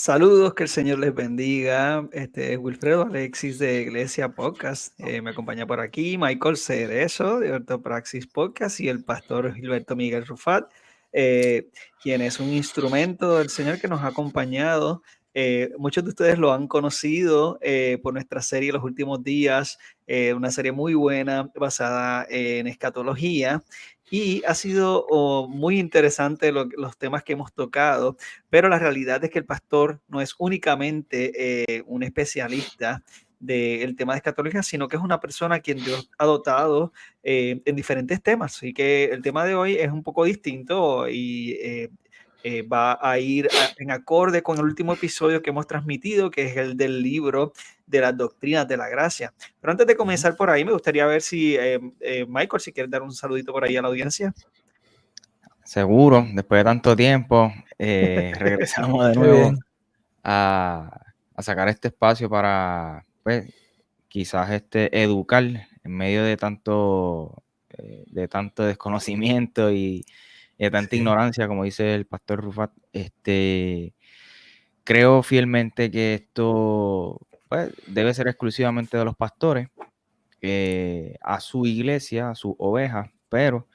Saludos, que el Señor les bendiga. Este es Wilfredo Alexis de Iglesia Podcast. Me acompaña por aquí Michael Cerezo de Ortopraxis Podcast y el pastor Gilberto Miguel Rufat, quien es un instrumento del Señor que nos ha acompañado. Muchos de ustedes lo han conocido por nuestra serie Los Últimos Días, una serie muy buena basada en escatología. Y ha sido muy interesante los temas que hemos tocado, pero la realidad es que el pastor no es únicamente un especialista del tema de escatología, sino que es una persona a quien Dios ha dotado en diferentes temas. Así que el tema de hoy es un poco distinto y va a ir en acorde con el último episodio que hemos transmitido, que es el del libro de las doctrinas de la gracia. Pero antes de comenzar por ahí, me gustaría ver si, Michael, si quieres dar un saludito por ahí a la audiencia. Seguro, después de tanto tiempo, regresamos de Qué nuevo bien. a sacar este espacio para, pues, quizás educar en medio de tanto desconocimiento y de tanta Sí. ignorancia, como dice el pastor Rufat. Creo fielmente que esto, pues, debe ser exclusivamente de los pastores, a su iglesia, a sus ovejas, pero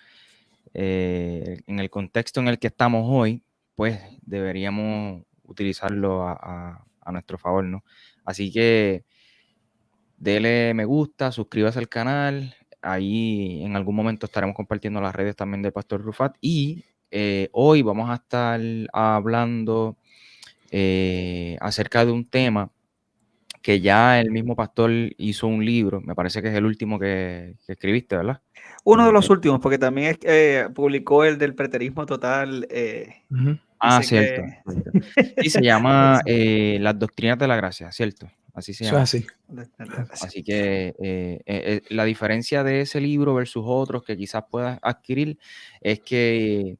en el contexto en el que estamos hoy, pues deberíamos utilizarlo a nuestro favor, ¿no? Así que dele me gusta, suscríbase al canal. Ahí en algún momento estaremos compartiendo las redes también del Pastor Rufat. Y hoy vamos a estar hablando acerca de un tema que ya el mismo pastor hizo un libro. Me parece que es el último que escribiste, ¿verdad? Uno de los últimos, porque también publicó el del preterismo total. Ujú. Dice Cierto. que... Sí, se llama Las Doctrinas de la Gracia, ¿cierto? Así se Eso es llama. así. Así que la diferencia de ese libro versus otros que quizás puedas adquirir es que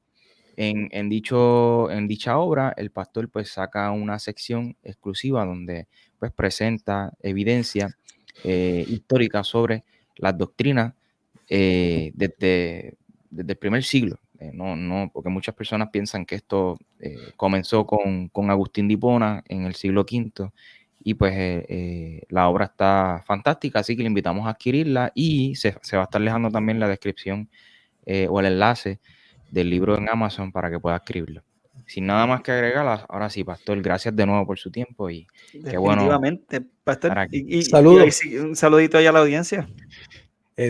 en dicha obra el pastor pues saca una sección exclusiva donde pues presenta evidencia histórica sobre las doctrinas desde el primer siglo. No, porque muchas personas piensan que esto comenzó con Agustín de Hipona en el siglo V, y pues la obra está fantástica, así que le invitamos a adquirirla, y se va a estar dejando también la descripción o el enlace del libro en Amazon para que pueda escribirlo. Sin nada más que agregar, ahora sí, pastor, gracias de nuevo por su tiempo y qué bueno Definitivamente, pastor. estar aquí. Y ahí Saludos. sí, un saludito ahí a la audiencia.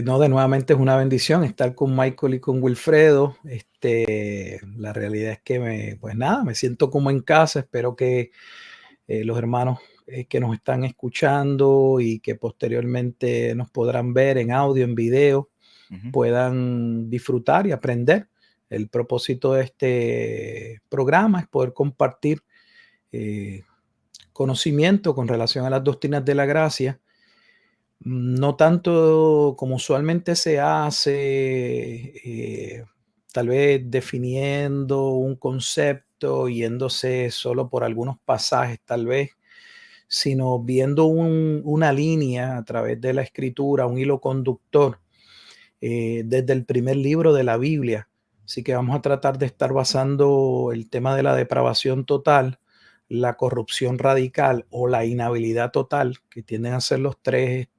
No, de nuevamente es una bendición estar con Michael y con Wilfredo. La realidad es que pues nada, me siento como en casa. Espero que los hermanos que nos están escuchando y que posteriormente nos podrán ver en audio, en video, puedan disfrutar y aprender. El propósito de este programa es poder compartir conocimiento con relación a las doctrinas de la gracia, no tanto como usualmente se hace, tal vez definiendo un concepto, yéndose solo por algunos pasajes tal vez, sino viendo una línea a través de la escritura, un hilo conductor, desde el primer libro de la Biblia. Así que vamos a tratar de estar basando el tema de la depravación total, la corrupción radical o la inhabilidad total, que tienden a ser los tres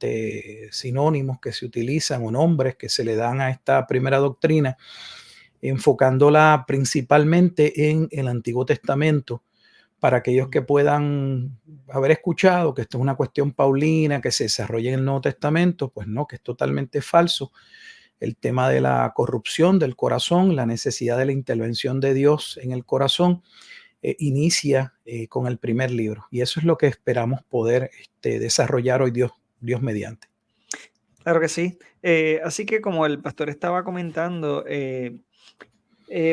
sinónimos que se utilizan o nombres que se le dan a esta primera doctrina, enfocándola principalmente en el Antiguo Testamento, para aquellos que puedan haber escuchado que esto es una cuestión paulina que se desarrolla en el Nuevo Testamento. Pues no, que es totalmente falso. El tema de la corrupción del corazón, la necesidad de la intervención de Dios en el corazón, inicia con el primer libro. Y eso es lo que esperamos poder desarrollar hoy, Dios mediante. Claro que sí. Así que como el pastor estaba comentando,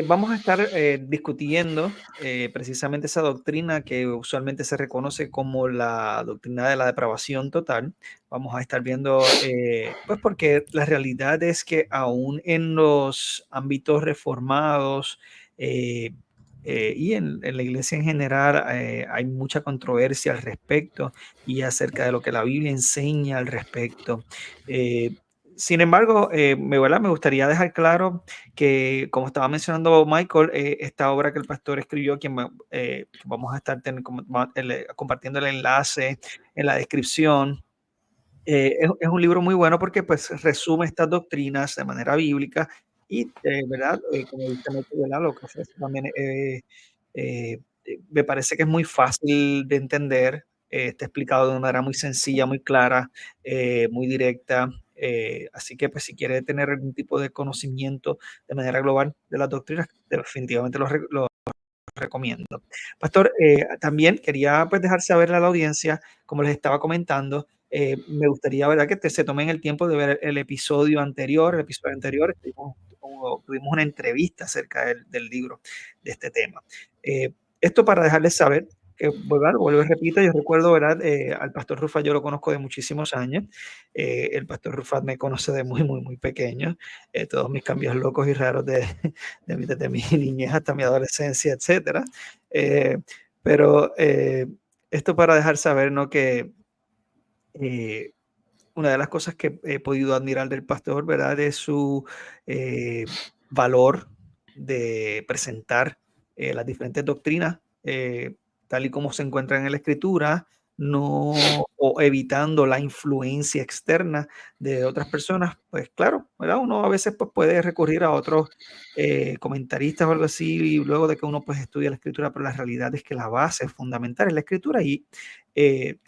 vamos a estar discutiendo precisamente esa doctrina que usualmente se reconoce como la doctrina de la depravación total. Vamos a estar viendo, pues porque la realidad es que aún en los ámbitos reformados y en la iglesia en general hay mucha controversia al respecto y acerca de lo que la Biblia enseña al respecto. Sin embargo, ¿verdad? Me gustaría dejar claro que, como estaba mencionando Michael, esta obra que el pastor escribió, que vamos a estar compartiendo el enlace en la descripción, es un libro muy bueno porque pues resume estas doctrinas de manera bíblica y, ¿verdad? Como dice Michael, ¿verdad? Lo que ofrece también, me parece que es muy fácil de entender, está explicado de una manera muy sencilla, muy clara, muy directa. Así que pues si quiere tener algún tipo de conocimiento de manera global de las doctrinas, definitivamente lo recomiendo. Pastor, también quería pues dejar saber a la audiencia, como les estaba comentando, me gustaría, ¿verdad?, que se tomen el tiempo de ver el episodio anterior. El episodio anterior tuvimos una entrevista acerca del libro, de este tema. Esto para dejarles saber que, ¿verdad? Vuelvo y repito, yo recuerdo, ¿verdad? Al pastor Rufat yo lo conozco de muchísimos años. El pastor Rufat me conoce de muy, muy, muy pequeño. Todos mis cambios locos y raros desde mi niñez hasta mi adolescencia, etcétera. Eh, pero esto para dejar saber, ¿no?, que eh, una de las cosas que he podido admirar del pastor, ¿verdad?, es su eh, valor de presentar las diferentes doctrinas tal y como se encuentran en la Escritura, no, o evitando la influencia externa de otras personas. Pues claro, ¿verdad? Uno a veces pues, puede recurrir a otros comentaristas o algo así, y luego de que uno pues estudia la Escritura, pero la realidad es que la base fundamental es la Escritura, y eh,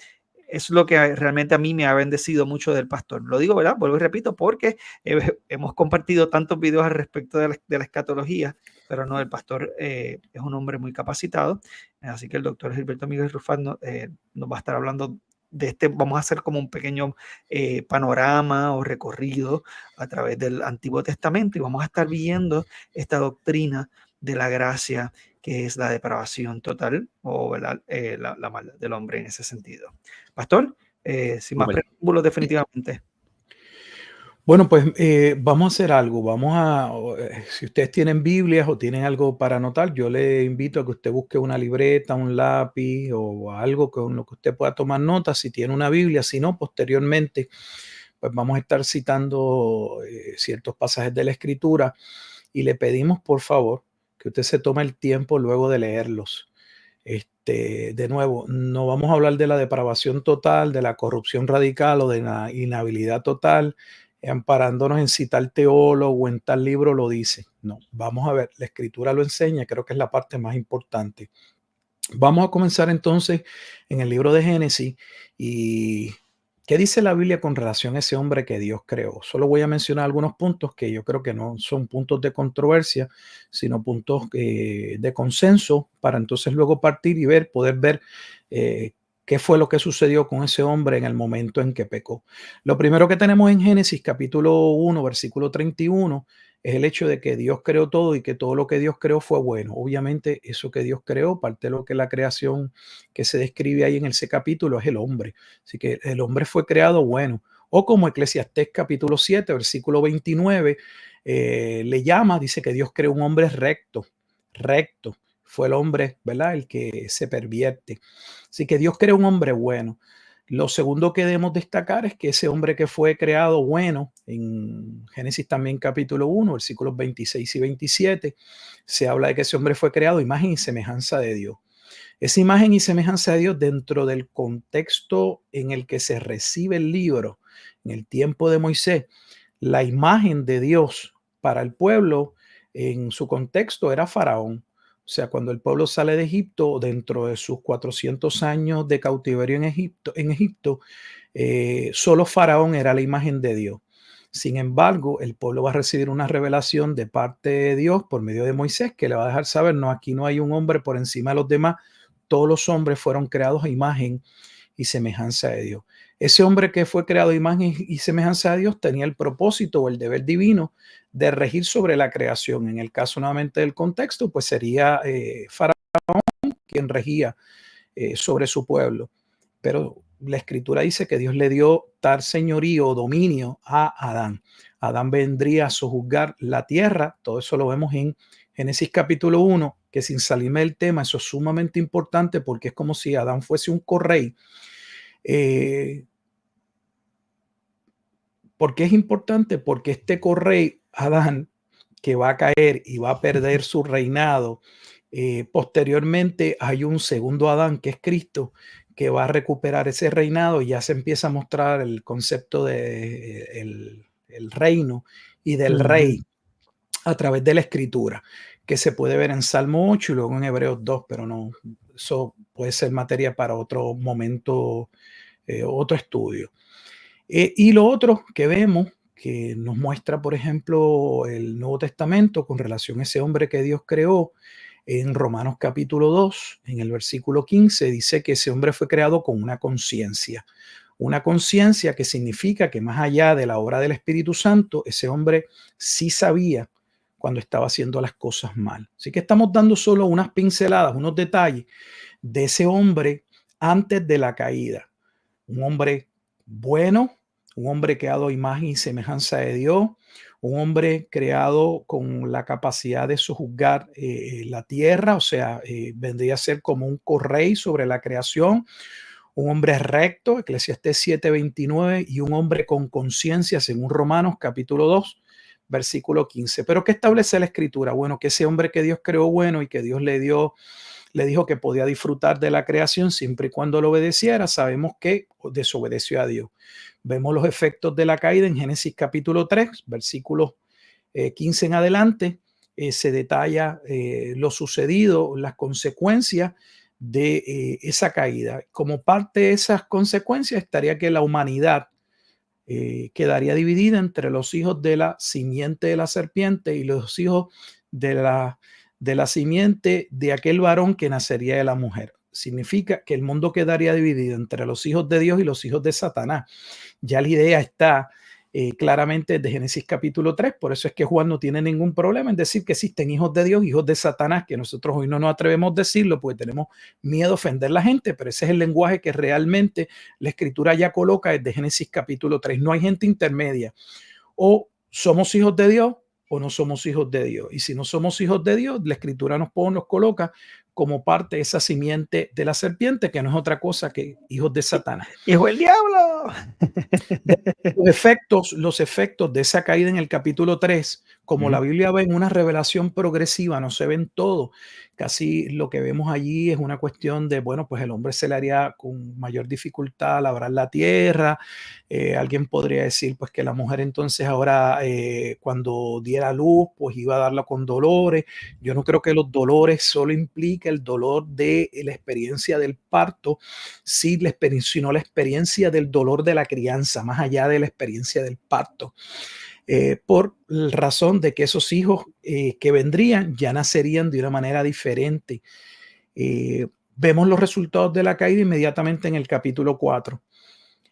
es lo que realmente a mí me ha bendecido mucho del pastor. Lo digo, ¿verdad? Vuelvo y repito, porque hemos compartido tantos videos al respecto de la escatología, pero no, el pastor es un hombre muy capacitado, así que el doctor Gilberto Miguel Rufat nos va a estar hablando de vamos a hacer como un pequeño panorama o recorrido a través del Antiguo Testamento, y vamos a estar viendo esta doctrina de la gracia, que es la depravación total, o ¿verdad? La maldad del hombre en ese sentido. Pastor, sin más Súper. preámbulos, definitivamente. Bueno, pues vamos a hacer algo. Si ustedes tienen Biblias o tienen algo para anotar, yo le invito a que usted busque una libreta, un lápiz o algo con lo que usted pueda tomar notas. Si tiene una Biblia, si no, posteriormente, pues vamos a estar citando ciertos pasajes de la Escritura, y le pedimos, por favor, que usted se tome el tiempo luego de leerlos. De nuevo, no vamos a hablar de la depravación total, de la corrupción radical o de la inhabilidad total, amparándonos en si tal teólogo o en tal libro lo dice. No, vamos a ver, la Escritura lo enseña, creo que es la parte más importante. Vamos a comenzar entonces en el libro de Génesis. ¿Y qué dice la Biblia con relación a ese hombre que Dios creó? Solo voy a mencionar algunos puntos que yo creo que no son puntos de controversia, sino puntos de consenso, para entonces luego partir y poder ver qué fue lo que sucedió con ese hombre en el momento en que pecó. Lo primero que tenemos en Génesis capítulo 1, versículo 31, es el hecho de que Dios creó todo y que todo lo que Dios creó fue bueno. Obviamente, eso que Dios creó, parte de lo que la creación que se describe ahí en ese capítulo, es el hombre. Así que el hombre fue creado bueno. O como Eclesiastés capítulo 7, versículo 29, le llama, dice que Dios creó un hombre recto, recto. Fue el hombre, ¿verdad?, el que se pervierte. Así que Dios creó un hombre bueno. Lo segundo que debemos destacar es que ese hombre que fue creado bueno, en Génesis también capítulo 1, versículos 26 y 27, se habla de que ese hombre fue creado imagen y semejanza de Dios. Esa imagen y semejanza de Dios, dentro del contexto en el que se recibe el libro, en el tiempo de Moisés, la imagen de Dios para el pueblo en su contexto era Faraón. O sea, cuando el pueblo sale de Egipto, dentro de sus 400 años de cautiverio en Egipto, solo Faraón era la imagen de Dios. Sin embargo, el pueblo va a recibir una revelación de parte de Dios por medio de Moisés, que le va a dejar saber, no, aquí no hay un hombre por encima de los demás, todos los hombres fueron creados a imagen y semejanza de Dios. Ese hombre que fue creado a imagen y semejanza de Dios tenía el propósito o el deber divino de regir sobre la creación. En el caso nuevamente del contexto, pues sería Faraón quien regía sobre su pueblo. Pero la Escritura dice que Dios le dio tal señorío o dominio a Adán. Adán vendría a sojuzgar la tierra. Todo eso lo vemos en Génesis capítulo 1, que sin salirme del tema, eso es sumamente importante porque es como si Adán fuese un correy. ¿Por qué es importante? Porque este correy, Adán, que va a caer y va a perder su reinado, posteriormente hay un segundo Adán, que es Cristo, que va a recuperar ese reinado y ya se empieza a mostrar el concepto de el reino y del rey a través de la escritura, que se puede ver en Salmo 8 y luego en Hebreos 2, pero no, eso puede ser materia para otro momento, otro estudio. Y lo otro que vemos, que nos muestra, por ejemplo, el Nuevo Testamento con relación a ese hombre que Dios creó, en Romanos capítulo 2, en el versículo 15, dice que ese hombre fue creado con una conciencia. Una conciencia que significa que más allá de la obra del Espíritu Santo, ese hombre sí sabía cuando estaba haciendo las cosas mal. Así que estamos dando solo unas pinceladas, unos detalles de ese hombre antes de la caída. Un hombre bueno, un hombre creado a imagen y semejanza de Dios, un hombre creado con la capacidad de sojuzgar la tierra, o sea, vendría a ser como un correy sobre la creación, un hombre recto, Eclesiastés 7:29, y un hombre con conciencia, según Romanos capítulo 2, versículo 15. Pero ¿qué establece la Escritura? Bueno, que ese hombre que Dios creó bueno y que Dios le dijo que podía disfrutar de la creación siempre y cuando lo obedeciera, sabemos que desobedeció a Dios. Vemos los efectos de la caída en Génesis capítulo 3, versículos 15 en adelante. Se detalla lo sucedido, las consecuencias de esa caída. Como parte de esas consecuencias estaría que la humanidad quedaría dividida entre los hijos de la simiente de la serpiente y los hijos de la simiente de aquel varón que nacería de la mujer. Significa que el mundo quedaría dividido entre los hijos de Dios y los hijos de Satanás. Ya la idea está claramente desde Génesis capítulo 3, por eso es que Juan no tiene ningún problema en decir que existen hijos de Dios, hijos de Satanás, que nosotros hoy no nos atrevemos a decirlo porque tenemos miedo a ofender a la gente, pero ese es el lenguaje que realmente la Escritura ya coloca desde Génesis capítulo 3. No hay gente intermedia. O somos hijos de Dios o no somos hijos de Dios. Y si no somos hijos de Dios, la Escritura nos coloca como parte de esa simiente de la serpiente, que no es otra cosa que hijos de Satanás. ¡Hijo del diablo! Los efectos de esa caída en el capítulo 3, como la Biblia ve en una revelación progresiva, no se ven todo. Casi lo que vemos allí es una cuestión de, bueno, pues el hombre se le haría con mayor dificultad labrar la tierra. Alguien podría decir, pues que la mujer entonces ahora cuando diera luz, pues iba a darla con dolores. Yo no creo que los dolores solo implique el dolor de la experiencia del parto, sino la experiencia del dolor de la crianza, más allá de la experiencia del parto. Por razón de que esos hijos que vendrían ya nacerían de una manera diferente. Vemos los resultados de la caída inmediatamente en el capítulo 4.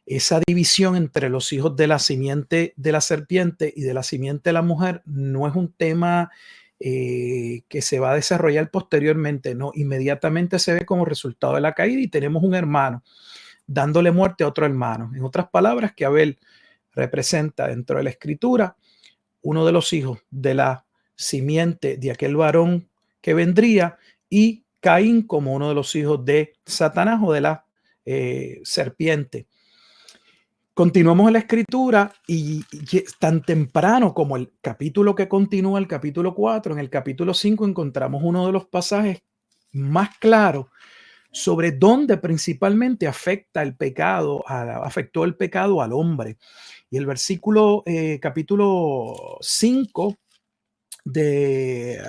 Esa división entre los hijos de la simiente de la serpiente y de la simiente de la mujer no es un tema que se va a desarrollar posteriormente, no, inmediatamente se ve como resultado de la caída y tenemos un hermano dándole muerte a otro hermano. En otras palabras, que Abel representa dentro de la Escritura uno de los hijos de la simiente de aquel varón que vendría, y Caín como uno de los hijos de Satanás o de la serpiente. Continuamos en la Escritura y tan temprano como el capítulo que continúa, el capítulo 4, en el capítulo 5 encontramos uno de los pasajes más claros sobre dónde principalmente afectó el pecado al hombre. Y el versículo, capítulo 5 de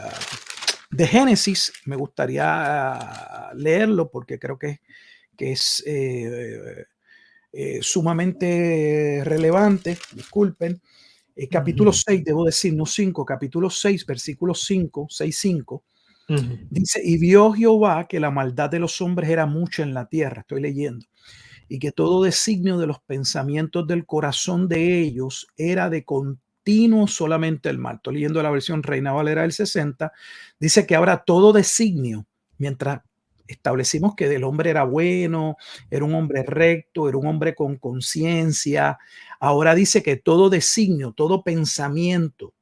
Génesis, me gustaría leerlo porque creo que es sumamente relevante. Disculpen. Capítulo 6, debo decir, no 5, capítulo 6, versículo 5, 6:5. Dice, y vio Jehová que la maldad de los hombres era mucha en la tierra, estoy leyendo, y que todo designio de los pensamientos del corazón de ellos era de continuo solamente el mal. Estoy leyendo la versión Reina Valera del 60, dice que ahora todo designio, mientras establecimos que el hombre era bueno, era un hombre recto, era un hombre con conciencia, ahora dice que todo designio, todo pensamiento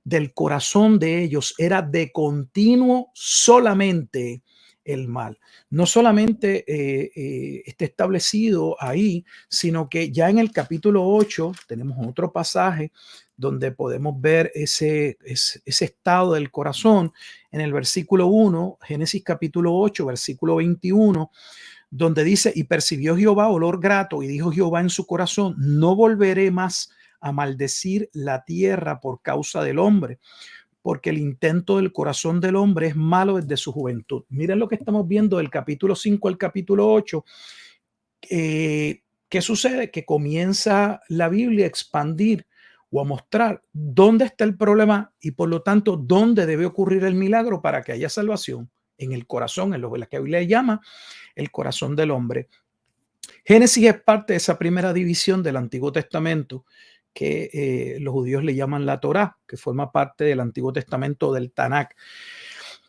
del corazón de ellos era de continuo solamente el mal. No solamente está establecido ahí, sino que ya en el capítulo 8 tenemos otro pasaje donde podemos ver ese estado del corazón en el versículo 1, Génesis capítulo 8, versículo 21, donde dice, y percibió Jehová olor grato, y dijo Jehová en su corazón, no volveré más a maldecir la tierra por causa del hombre, porque el intento del corazón del hombre es malo desde su juventud. Miren lo que estamos viendo del capítulo 5 al capítulo 8. ¿Qué sucede? Que comienza la Biblia a expandir o a mostrar dónde está el problema y por lo tanto dónde debe ocurrir el milagro para que haya salvación en el corazón, en lo que la Biblia llama el corazón del hombre. Génesis es parte de esa primera división del Antiguo Testamento que los judíos le llaman la Torá, que forma parte del Antiguo Testamento del Tanakh.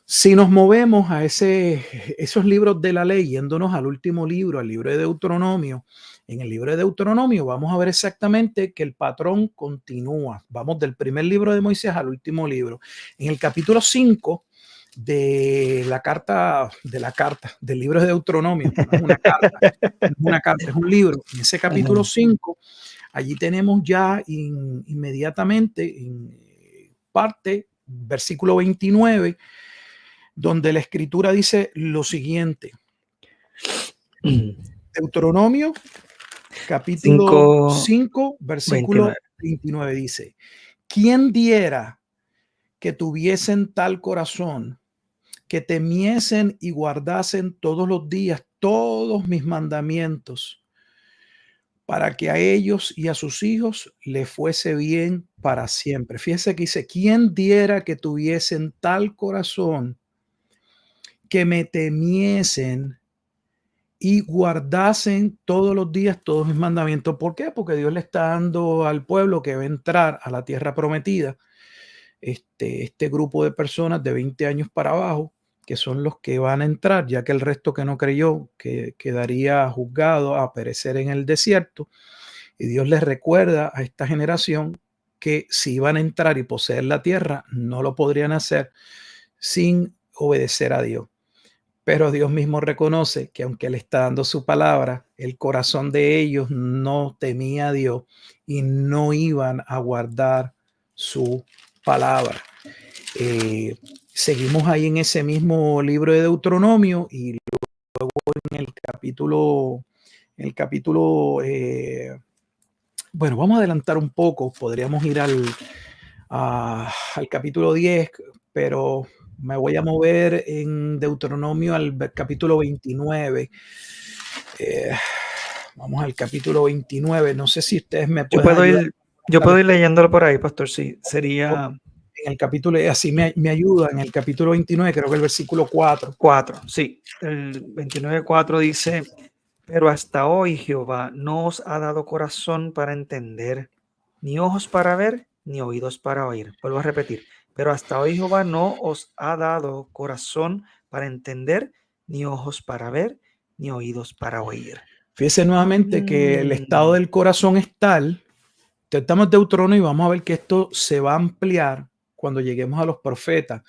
Si nos movemos a esos libros de la ley, yéndonos al último libro, al libro de Deuteronomio, en el libro de Deuteronomio vamos a ver exactamente que el patrón continúa. Vamos del primer libro de Moisés al último libro. En el capítulo 5 del libro de Deuteronomio, no es una carta, es un libro. En ese capítulo 5, allí tenemos ya inmediatamente en parte, versículo 29, donde la escritura dice lo siguiente. Deuteronomio, capítulo 5, versículo 29 dice, ¿quién diera que tuviesen tal corazón, que temiesen y guardasen todos los días todos mis mandamientos, para que a ellos y a sus hijos les fuese bien para siempre? Fíjese que dice, ¿quién diera que tuviesen tal corazón, que me temiesen y guardasen todos los días todos mis mandamientos? ¿Por qué? Porque Dios le está dando al pueblo que va a entrar a la tierra prometida este grupo de personas de 20 años para abajo, que son los que van a entrar, ya que el resto que no creyó que quedaría juzgado a perecer en el desierto. Y Dios les recuerda a esta generación que si iban a entrar y poseer la tierra, no lo podrían hacer sin obedecer a Dios. Pero Dios mismo reconoce que aunque Él está dando su palabra, el corazón de ellos no temía a Dios y no iban a guardar su palabra. Seguimos ahí en ese mismo libro de Deuteronomio y luego en el capítulo, bueno, vamos a adelantar un poco, podríamos ir al capítulo 10, pero me voy a mover en Deuteronomio al capítulo 29. Vamos al capítulo 29. No sé si ustedes me pueden ayudar. Yo puedo ir leyéndolo por ahí, pastor. Sí, sería en el capítulo, así me ayuda, en el capítulo 29, creo que el versículo 4. Sí, el 29:4 dice, pero hasta hoy Jehová no os ha dado corazón para entender, ni ojos para ver, ni oídos para oír. Vuelvo a repetir, pero hasta hoy Jehová no os ha dado corazón para entender, ni ojos para ver, ni oídos para oír. Fíjese nuevamente que el estado del corazón es tal, estamos en Deuteronomio y vamos a ver que esto se va a ampliar cuando lleguemos a los profetas.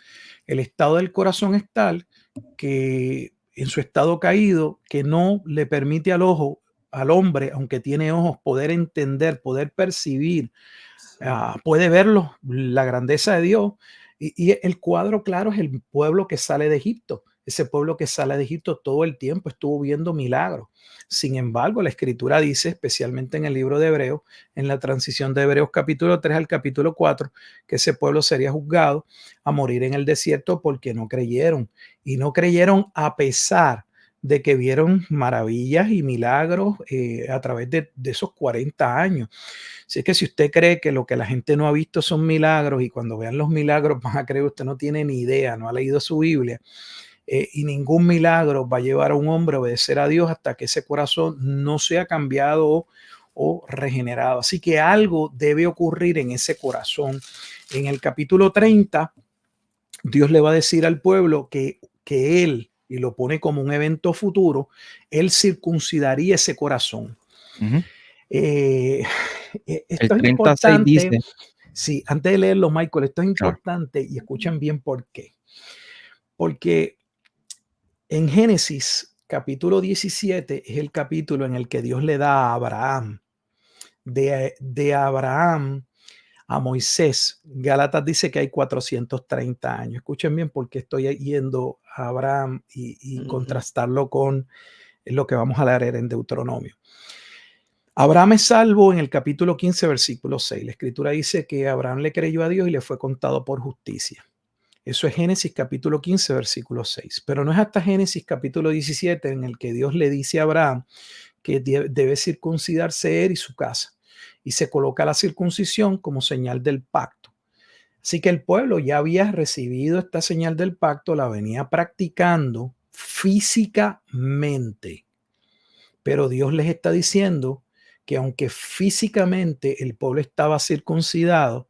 El estado del corazón es tal que en su estado caído, que no le permite al ojo, al hombre, aunque tiene ojos, poder entender, poder percibir, puede verlo, la grandeza de Dios. Y el cuadro claro es el pueblo que sale de Egipto. Ese pueblo que sale de Egipto todo el tiempo estuvo viendo milagros. Sin embargo, la escritura dice, especialmente en el libro de Hebreos, en la transición de Hebreos capítulo 3 al capítulo 4, que ese pueblo sería juzgado a morir en el desierto porque no creyeron. Y no creyeron a pesar de que vieron maravillas y milagros a través de esos 40 años. Así es que si usted cree que lo que la gente no ha visto son milagros y cuando vean los milagros van a creer que usted no tiene ni idea, no ha leído su Biblia, y ningún milagro va a llevar a un hombre a obedecer a Dios hasta que ese corazón no sea cambiado o regenerado. Así que algo debe ocurrir en ese corazón. En el capítulo 30, Dios le va a decir al pueblo que Él, y lo pone como un evento futuro, Él circuncidaría ese corazón. Esto es importante. Dice, sí, antes de leerlo, Michael, esto es importante y escuchen bien por qué. Porque En Génesis, capítulo 17, es el capítulo en el que Dios le da a Abraham. De Abraham a Moisés, Gálatas dice que hay 430 años. Escuchen bien porque estoy yendo a Abraham y contrastarlo con lo que vamos a leer en Deuteronomio. Abraham es salvo en el capítulo 15, versículo 6. La escritura dice que Abraham le creyó a Dios y le fue contado por justicia. Eso es Génesis capítulo 15, versículo 6. Pero no es hasta Génesis capítulo 17 en el que Dios le dice a Abraham que debe circuncidarse él y su casa. Y se coloca la circuncisión como señal del pacto. Así que el pueblo ya había recibido esta señal del pacto, la venía practicando físicamente. Pero Dios les está diciendo que aunque físicamente el pueblo estaba circuncidado,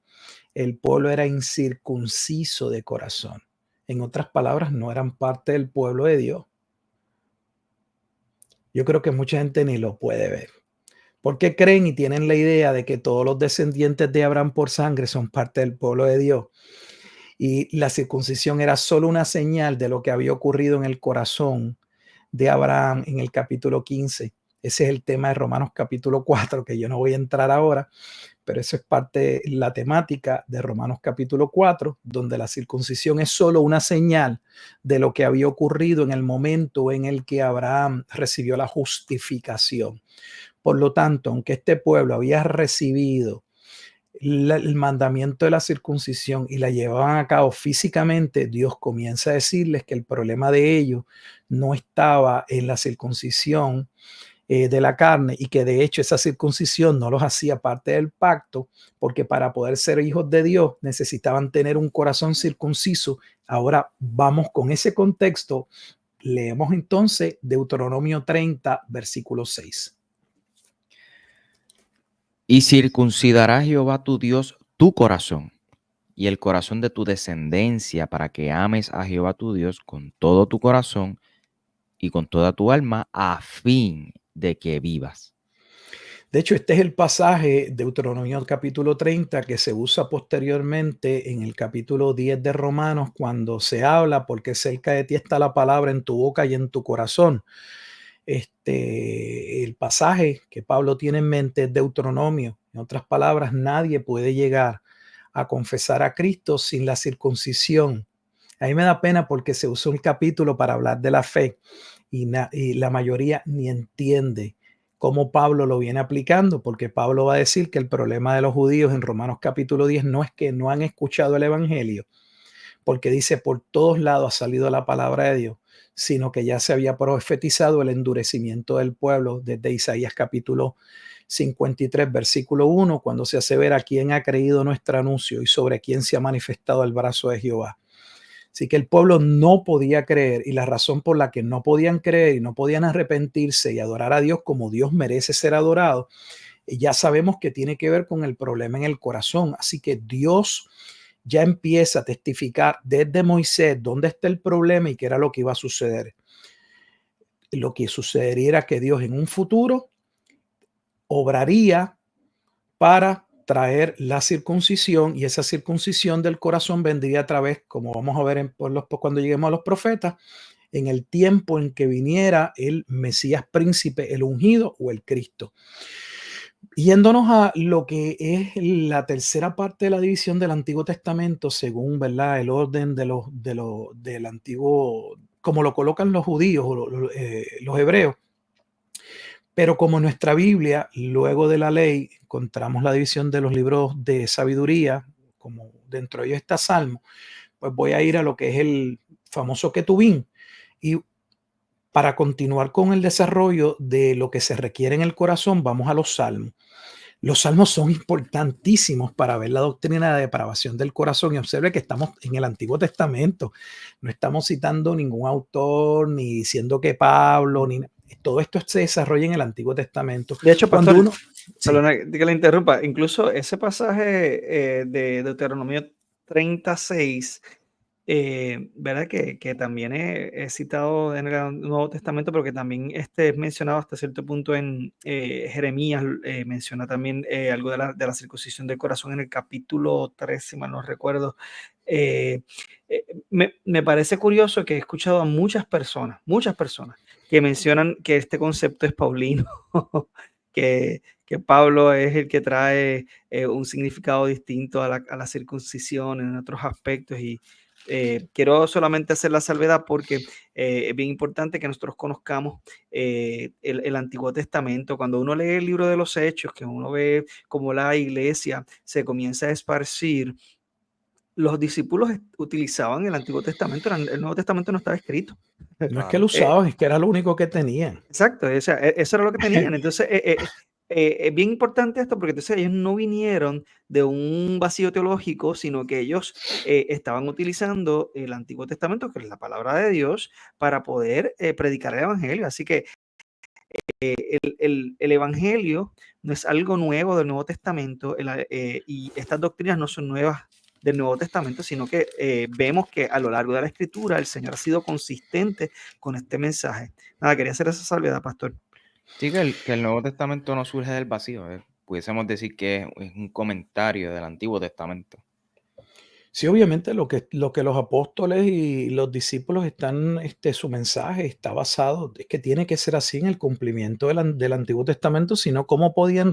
el pueblo era incircunciso de corazón. En otras palabras, no eran parte del pueblo de Dios. Yo creo que mucha gente ni lo puede ver. Porque creen y tienen la idea de que todos los descendientes de Abraham por sangre son parte del pueblo de Dios. Y la circuncisión era solo una señal de lo que había ocurrido en el corazón de Abraham en el capítulo 15. Ese es el tema de Romanos capítulo 4, que yo no voy a entrar ahora, pero eso es parte de la temática de Romanos capítulo 4, donde la circuncisión es solo una señal de lo que había ocurrido en el momento en el que Abraham recibió la justificación. Por lo tanto, aunque este pueblo había recibido el mandamiento de la circuncisión y la llevaban a cabo físicamente, Dios comienza a decirles que el problema de ellos no estaba en la circuncisión de la carne y que de hecho esa circuncisión no los hacía parte del pacto, porque para poder ser hijos de Dios necesitaban tener un corazón circunciso. Ahora vamos con ese contexto. Leemos entonces Deuteronomio 30, versículo 6. Y circuncidará Jehová tu Dios tu corazón y el corazón de tu descendencia para que ames a Jehová tu Dios con todo tu corazón y con toda tu alma a fin de que vivas. De hecho, este es el pasaje de Deuteronomio capítulo 30 que se usa posteriormente en el capítulo 10 de Romanos cuando se habla porque cerca de ti está la palabra en tu boca y en tu corazón. El pasaje que Pablo tiene en mente es Deuteronomio. En otras palabras, nadie puede llegar a confesar a Cristo sin la circuncisión. A mí me da pena porque se usó un capítulo para hablar de la fe y la mayoría ni entiende cómo Pablo lo viene aplicando, porque Pablo va a decir que el problema de los judíos en Romanos capítulo 10 no es que no han escuchado el evangelio, porque dice por todos lados ha salido la palabra de Dios, sino que ya se había profetizado el endurecimiento del pueblo desde Isaías capítulo 53, versículo 1, cuando se asevera quién ha creído nuestro anuncio y sobre quién se ha manifestado el brazo de Jehová. Así que el pueblo no podía creer y la razón por la que no podían creer y no podían arrepentirse y adorar a Dios como Dios merece ser adorado, ya sabemos que tiene que ver con el problema en el corazón. Así que Dios ya empieza a testificar desde Moisés dónde está el problema y qué era lo que iba a suceder. Lo que sucedería era que Dios en un futuro obraría para traer la circuncisión y esa circuncisión del corazón vendría a través, como vamos a ver cuando lleguemos a los profetas, en el tiempo en que viniera el Mesías príncipe, el ungido o el Cristo. Yéndonos a lo que es la tercera parte de la división del Antiguo Testamento, según, ¿verdad?, el orden del antiguo, como lo colocan los judíos o los hebreos. Pero como nuestra Biblia, luego de la ley, encontramos la división de los libros de sabiduría, como dentro de ellos está Salmo, pues voy a ir a lo que es el famoso Ketubín. Y para continuar con el desarrollo de lo que se requiere en el corazón, vamos a los salmos. Los salmos son importantísimos para ver la doctrina de depravación del corazón y observe que estamos en el Antiguo Testamento. No estamos citando ningún autor, ni diciendo que Pablo, ni todo esto se desarrolla en el Antiguo Testamento. De hecho, Cuando pastor, uno, perdona que le interrumpa, incluso ese pasaje de Deuteronomio 36 ¿verdad? Que también he citado en el Nuevo Testamento, pero que también es mencionado hasta cierto punto en Jeremías, menciona también algo de la circuncisión del corazón en el capítulo 3, si mal no recuerdo. Eh, me parece curioso que he escuchado a muchas personas que mencionan que este concepto es paulino, que Pablo es el que trae un significado distinto a la circuncisión en otros aspectos. Y quiero solamente hacer la salvedad porque es bien importante que nosotros conozcamos el Antiguo Testamento. Cuando uno lee el libro de los Hechos, que uno ve cómo la iglesia se comienza a esparcir, los discípulos utilizaban el Antiguo Testamento, el Nuevo Testamento no estaba escrito. No es que lo Eh, usaban, es que era lo único que tenían. Exacto, o sea, eso era lo que tenían. Entonces, es bien importante esto porque entonces ellos no vinieron de un vacío teológico, sino que ellos estaban utilizando el Antiguo Testamento, que es la palabra de Dios, para poder predicar el Evangelio. Así que el Evangelio no es algo nuevo del Nuevo Testamento, y estas doctrinas no son nuevas del Nuevo Testamento, sino que vemos que a lo largo de la Escritura el Señor ha sido consistente con este mensaje. Nada, quería hacer esa salvedad, pastor. Sí, que el Nuevo Testamento no surge del vacío. Pudiésemos decir que es un comentario del Antiguo Testamento. Sí, obviamente lo que los apóstoles y los discípulos están, su mensaje está basado, es que tiene que ser así en el cumplimiento del Antiguo Testamento, sino cómo podían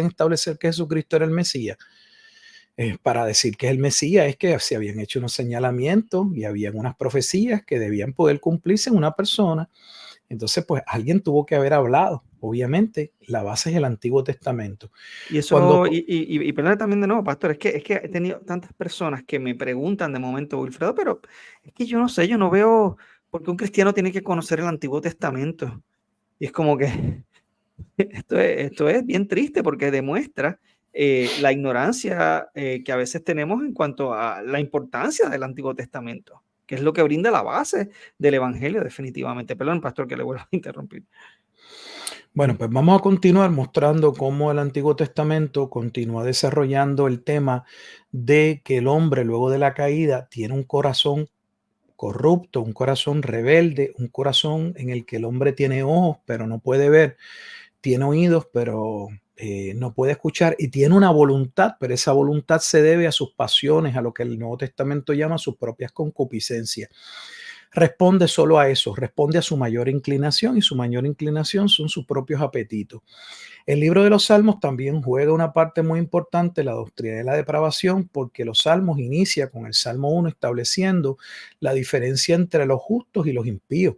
establecer que Jesucristo era el Mesías. Para decir que es el Mesías es que se habían hecho unos señalamientos y habían unas profecías que debían poder cumplirse en una persona. Entonces, pues alguien tuvo que haber hablado. Obviamente, la base es el Antiguo Testamento. Y Cuando, eso, y perdón también de nuevo, pastor, es que he tenido tantas personas que me preguntan de momento, Wilfredo, pero es que yo no sé, yo no veo por qué un cristiano tiene que conocer el Antiguo Testamento. Y es como que esto es bien triste porque demuestra la ignorancia que a veces tenemos en cuanto a la importancia del Antiguo Testamento, que es lo que brinda la base del Evangelio definitivamente. Perdón, pastor, que le vuelvo a interrumpir. bueno, pues vamos a continuar mostrando cómo el Antiguo Testamento continúa desarrollando el tema de que el hombre luego de la caída tiene un corazón corrupto, un corazón rebelde, un corazón en el que el hombre tiene ojos pero no puede ver, tiene oídos pero no puede escuchar y tiene una voluntad, pero esa voluntad se debe a sus pasiones, a lo que el Nuevo Testamento llama sus propias concupiscencias. Responde solo a eso, responde a su mayor inclinación y su mayor inclinación son sus propios apetitos. El libro de los Salmos también juega una parte muy importante, la doctrina de la depravación, porque los Salmos inicia con el Salmo 1 estableciendo la diferencia entre los justos y los impíos.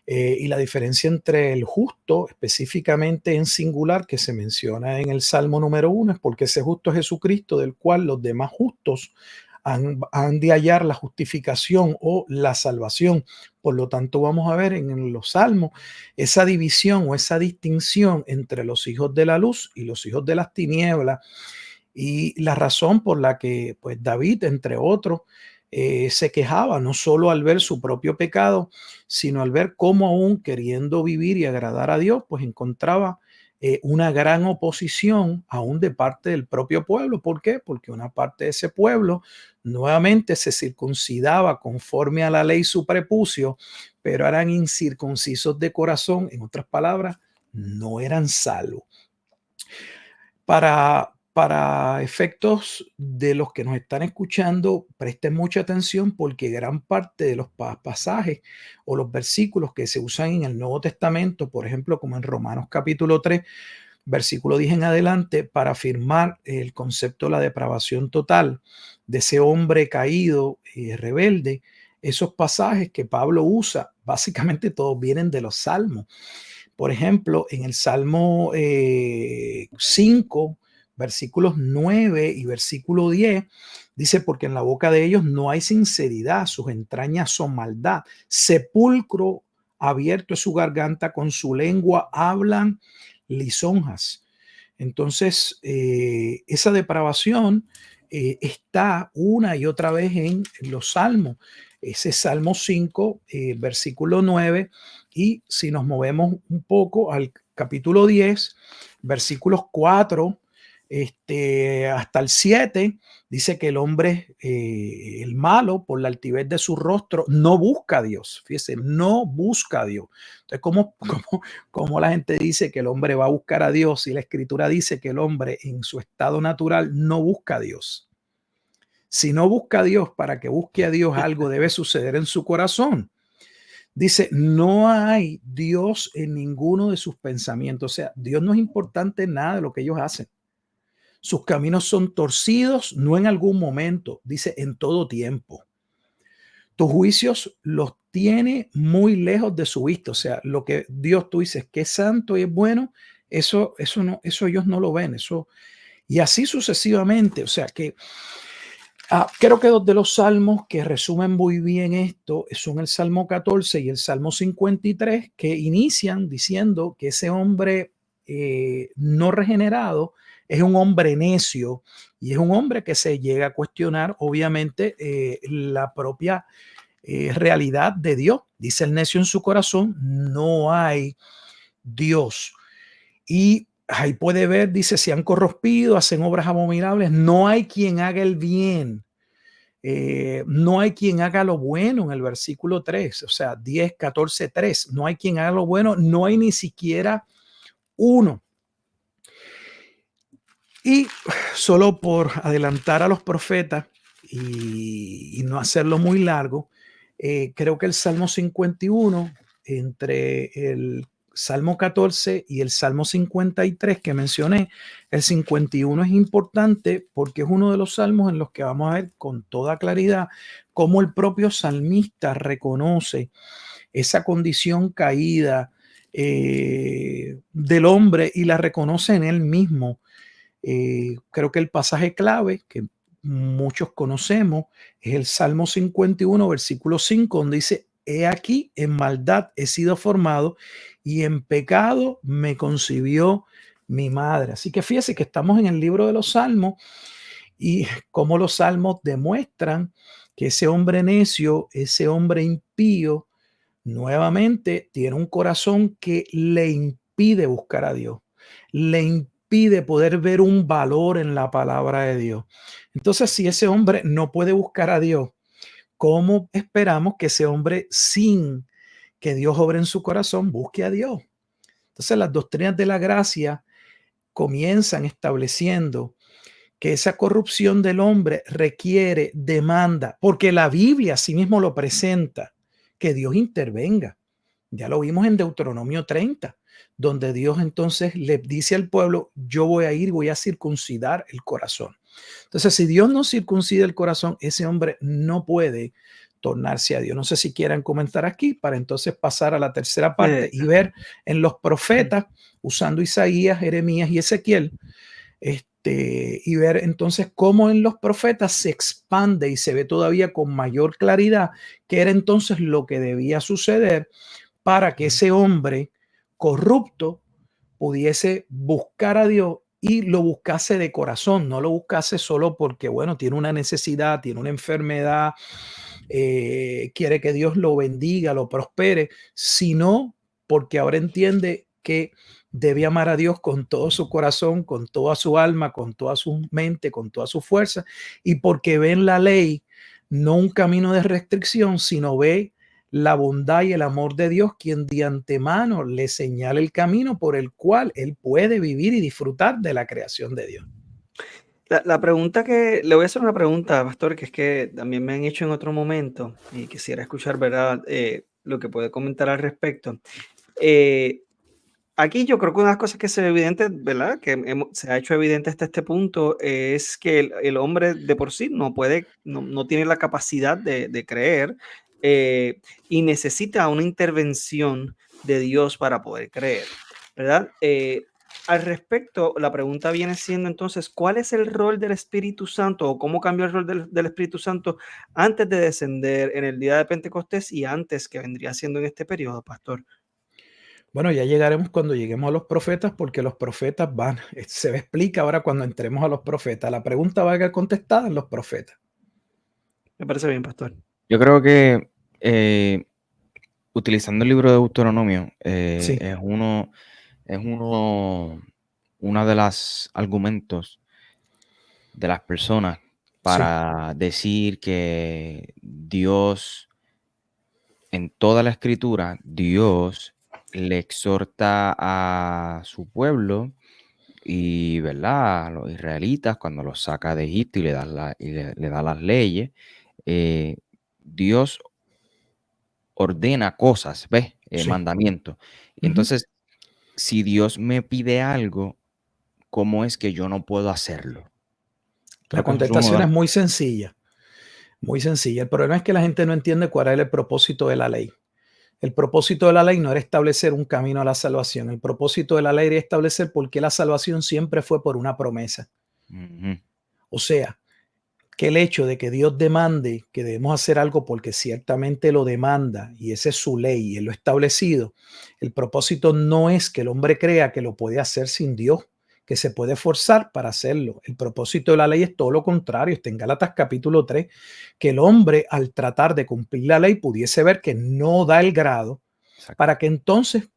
Y la diferencia entre el justo, específicamente en singular, que se menciona en el Salmo número 1, es porque ese justo es Jesucristo, del cual los demás justos han de hallar la justificación o la salvación. Por lo tanto, vamos a ver en los Salmos esa división o esa distinción entre los hijos de la luz y los hijos de las tinieblas. Y la razón por la que pues, David, entre otros, se quejaba no solo al ver su propio pecado, sino al ver cómo aún queriendo vivir y agradar a Dios, pues encontraba una gran oposición aún de parte del propio pueblo. ¿Por qué? Porque una parte de ese pueblo nuevamente se circuncidaba conforme a la ley su prepucio, pero eran incircuncisos de corazón. En otras palabras, no eran salvos. Para efectos de los que nos están escuchando, presten mucha atención porque gran parte de los pasajes o los versículos que se usan en el Nuevo Testamento, por ejemplo, como en Romanos capítulo 3, versículo 10 en adelante, para afirmar el concepto de la depravación total de ese hombre caído y rebelde, esos pasajes que Pablo usa, básicamente todos vienen de los Salmos. Por ejemplo, en el Salmo 5, versículos 9 y versículo 10, dice, porque en la boca de ellos no hay sinceridad, sus entrañas son maldad, sepulcro abierto es su garganta, con su lengua hablan lisonjas. Entonces, esa depravación está una y otra vez en los Salmos. Ese Salmo 5, versículo 9, y si nos movemos un poco al capítulo 10, versículos 4 hasta el 7, dice que el hombre, el malo, por la altivez de su rostro, no busca a Dios. Fíjese, no busca a Dios. Entonces, ¿cómo la gente dice que el hombre va a buscar a Dios? Y la Escritura dice que el hombre en su estado natural no busca a Dios. Si no busca a Dios, para que busque a Dios, algo debe suceder en su corazón. Dice, no hay Dios en ninguno de sus pensamientos. O sea, Dios no es importante en nada de lo que ellos hacen. Sus caminos son torcidos, no en algún momento, dice en todo tiempo. Tus juicios los tiene muy lejos de su vista. O sea, lo que Dios tú dices que es santo y es bueno, eso ellos no lo ven. Eso, y así sucesivamente. O sea que creo que dos de los salmos que resumen muy bien esto son el Salmo 14 y el Salmo 53, que inician diciendo que ese hombre no regenerado es un hombre necio y es un hombre que se llega a cuestionar, obviamente, la propia realidad de Dios. Dice el necio en su corazón, no hay Dios. Y ahí puede ver, dice, se han corrompido, hacen obras abominables, no hay quien haga el bien. No hay quien haga lo bueno en el versículo 3, o sea, 10, 14, 3. No hay quien haga lo bueno, no hay ni siquiera uno. Y solo por adelantar a los profetas y no hacerlo muy largo, creo que el Salmo 51, entre el Salmo 14 y el Salmo 53 que mencioné, el 51 es importante porque es uno de los salmos en los que vamos a ver con toda claridad cómo el propio salmista reconoce esa condición caída del hombre y la reconoce en él mismo. Creo que el pasaje clave que muchos conocemos es el Salmo 51, versículo 5, donde dice, he aquí, en maldad he sido formado y en pecado me concibió mi madre. Así que fíjese que estamos en el libro de los Salmos y cómo los Salmos demuestran que ese hombre necio, ese hombre impío, nuevamente tiene un corazón que le impide buscar a Dios, le impide poder ver un valor en la palabra de Dios. Entonces, si ese hombre no puede buscar a Dios, ¿cómo esperamos que ese hombre, sin que Dios obre en su corazón, busque a Dios? Entonces, las doctrinas de la gracia comienzan estableciendo que esa corrupción del hombre requiere, demanda, porque la Biblia sí mismo lo presenta, que Dios intervenga. Ya lo vimos en Deuteronomio 30, donde Dios entonces le dice al pueblo, yo voy a ir y voy a circuncidar el corazón. Entonces, si Dios no circuncida el corazón, ese hombre no puede tornarse a Dios. No sé si quieran comentar aquí para entonces pasar a la tercera parte y ver en los profetas, usando Isaías, Jeremías y Ezequiel, y ver entonces cómo en los profetas se expande y se ve todavía con mayor claridad qué era entonces lo que debía suceder para que ese hombre corrupto pudiese buscar a Dios y lo buscase de corazón, no lo buscase solo porque, bueno, tiene una necesidad, tiene una enfermedad, quiere que Dios lo bendiga, lo prospere, sino porque ahora entiende que debe amar a Dios con todo su corazón, con toda su alma, con toda su mente, con toda su fuerza, y porque ve en la ley no un camino de restricción, sino ve la bondad y el amor de Dios, quien de antemano le señala el camino por el cual él puede vivir y disfrutar de la creación de Dios. La pregunta que le voy a hacer una pregunta, pastor, que es que también me han hecho en otro momento y quisiera escuchar, ¿verdad? Lo que puede comentar al respecto. Aquí yo creo que una de las cosas que se ve evidente, ¿verdad? Que se ha hecho evidente hasta este punto es que el hombre de por sí no puede, no tiene la capacidad de creer y necesita una intervención de Dios para poder creer, ¿verdad? Al respecto, la pregunta viene siendo entonces, ¿cuál es el rol del Espíritu Santo o cómo cambió el rol del Espíritu Santo antes de descender en el día de Pentecostés y antes que vendría siendo en este periodo, pastor? Bueno, ya llegaremos cuando lleguemos a los profetas, porque los profetas van, se explica ahora cuando entremos a los profetas. La pregunta va a quedar contestada en los profetas. Me parece bien, pastor. Yo creo que utilizando el libro de Deuteronomio Sí. es uno de los argumentos de las personas para decir que Dios, en toda la escritura, Dios le exhorta a su pueblo y, ¿verdad?, a los israelitas cuando los saca de Egipto y le da las leyes. Dios ordena cosas, ¿ves? Sí. Mandamientos. Ujú. Entonces, si Dios me pide algo, ¿cómo es que yo no puedo hacerlo? La Creo que eso es uno de contestación es los... muy sencilla, muy sencilla. El problema es que la gente no entiende cuál es el propósito de la ley. El propósito de la ley no era establecer un camino a la salvación. El propósito de la ley era establecer por qué la salvación siempre fue por una promesa. Ujú, O sea, que el hecho de que Dios demande que debemos hacer algo porque ciertamente lo demanda y esa es su ley y él lo ha establecido, el propósito no es que el hombre crea que lo puede hacer sin Dios, que se puede forzar para hacerlo. El propósito de la ley es todo lo contrario. Está en Gálatas capítulo 3, que el hombre al tratar de cumplir la ley pudiese ver que no da el grado exacto. para que entonces,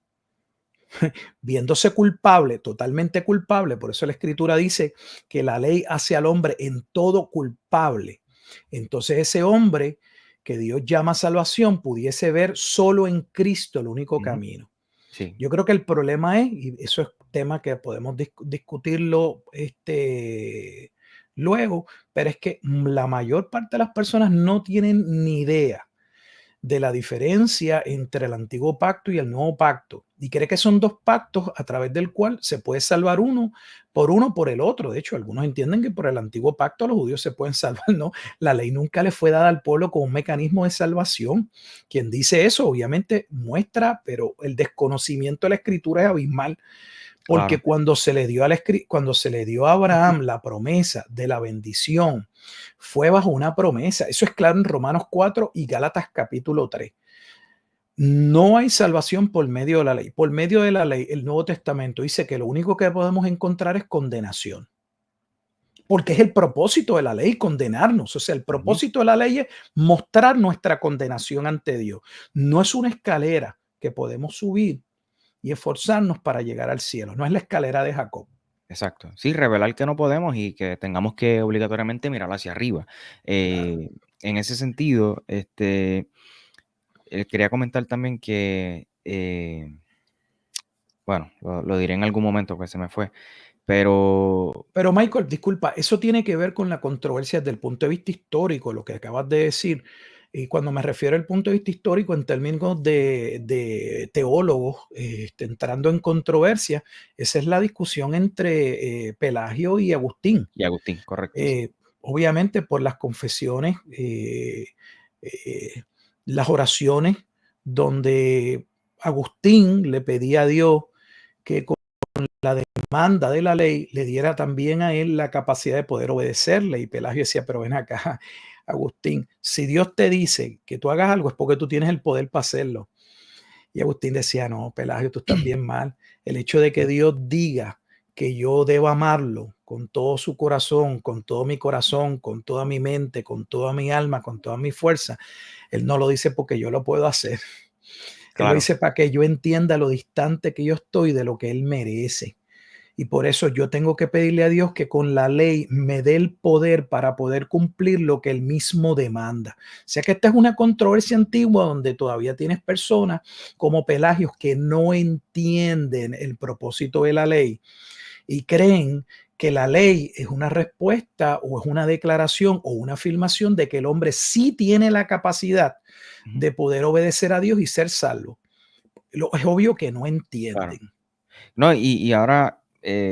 viéndose culpable, totalmente culpable, por eso la escritura dice que la ley hace al hombre en todo culpable. Entonces ese hombre que Dios llama salvación pudiese ver solo en Cristo el único Ujú, camino. sí, Yo creo que el problema es, y eso es tema que podemos discutirlo luego, pero es que la mayor parte de las personas no tienen ni idea de la diferencia entre el antiguo pacto y el nuevo pacto y cree que son dos pactos a través del cual se puede salvar uno por el otro. De hecho, algunos entienden que por el antiguo pacto los judíos se pueden salvar. No, la ley nunca le fue dada al pueblo como un mecanismo de salvación. Quien dice eso obviamente muestra, pero el desconocimiento de la escritura es abismal. Porque claro. cuando cuando se le dio a Abraham la promesa de la bendición, fue bajo una promesa. Eso es claro en Romanos 4 y Gálatas capítulo 3. No hay salvación por medio de la ley. Por medio de la ley, el Nuevo Testamento dice que lo único que podemos encontrar es condenación. Porque es el propósito de la ley, condenarnos. O sea, el Ujú, propósito de la ley es mostrar nuestra condenación ante Dios. No es una escalera que podemos subir y esforzarnos para llegar al cielo. No es la escalera de Jacob. exacto. Sí, revelar que no podemos y que tengamos que obligatoriamente mirar hacia arriba. Claro. En ese sentido, quería comentar también que, bueno, lo diré en algún momento que se me fue, pero Pero Michael, disculpa, eso tiene que ver con la controversia desde el punto de vista histórico, lo que acabas de decir. Y cuando me refiero al punto de vista histórico en términos de teólogos entrando en controversia, esa es la discusión entre Pelagio y Agustín. y Agustín, correcto, sí. Obviamente por las confesiones, eh, las oraciones, donde Agustín le pedía a Dios que la demanda de la ley le diera también a él la capacidad de poder obedecerle. Y Pelagio decía, pero ven acá, Agustín, si Dios te dice que tú hagas algo es porque tú tienes el poder para hacerlo. Y Agustín decía, no, Pelagio, tú estás bien mal. El hecho de que Dios diga que yo debo amarlo con todo su corazón, con todo mi corazón, con toda mi mente, con toda mi alma, con toda mi fuerza, Él no lo dice porque yo lo puedo hacer. Él lo Claro, dice para que yo entienda lo distante que yo estoy de lo que Él merece. Y por eso yo tengo que pedirle a Dios que con la ley me dé el poder para poder cumplir lo que Él mismo demanda. O sea que esta es una controversia antigua donde todavía tienes personas como Pelagios que no entienden el propósito de la ley y creen que la ley es una respuesta o es una declaración o una afirmación de que el hombre sí tiene la capacidad ujú, de poder obedecer a Dios y ser salvo. Es obvio que no claro. entienden. No, y ahora,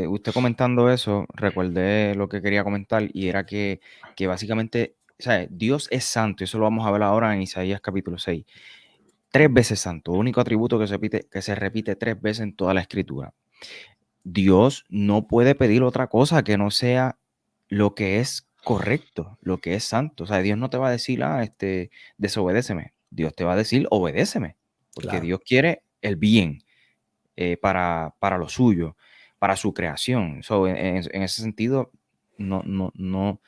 usted comentando eso, recordé lo que quería comentar y era que básicamente, o sea, Dios es santo, y eso lo vamos a ver ahora en Isaías capítulo 6. 3 veces santo, único atributo que se repite 3 veces en toda la escritura. Dios no puede pedir otra cosa que no sea lo que es correcto, lo que es santo. O sea, Dios no te va a decir, desobedéceme. Dios te va a decir, obedéceme, porque Claro. Dios quiere el bien para lo suyo, para su creación. So, en ese sentido, no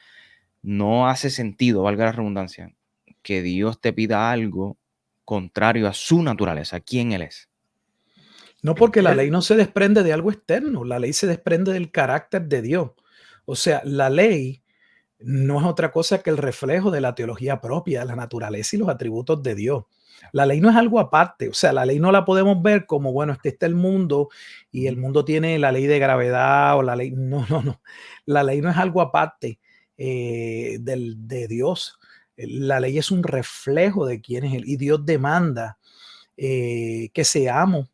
hace sentido, valga la redundancia, que Dios te pida algo contrario a su naturaleza, quién Él es. No, porque la ley no se desprende de algo externo, la ley se desprende del carácter de Dios. O sea, la ley no es otra cosa que el reflejo de la teología propia, de la naturaleza y los atributos de Dios. La ley no es algo aparte, o sea, la ley no la podemos ver como, bueno, este está el mundo y el mundo tiene la ley de gravedad o la ley, no. La ley no es algo aparte de Dios. La ley es un reflejo de quién es Él y Dios demanda que seamos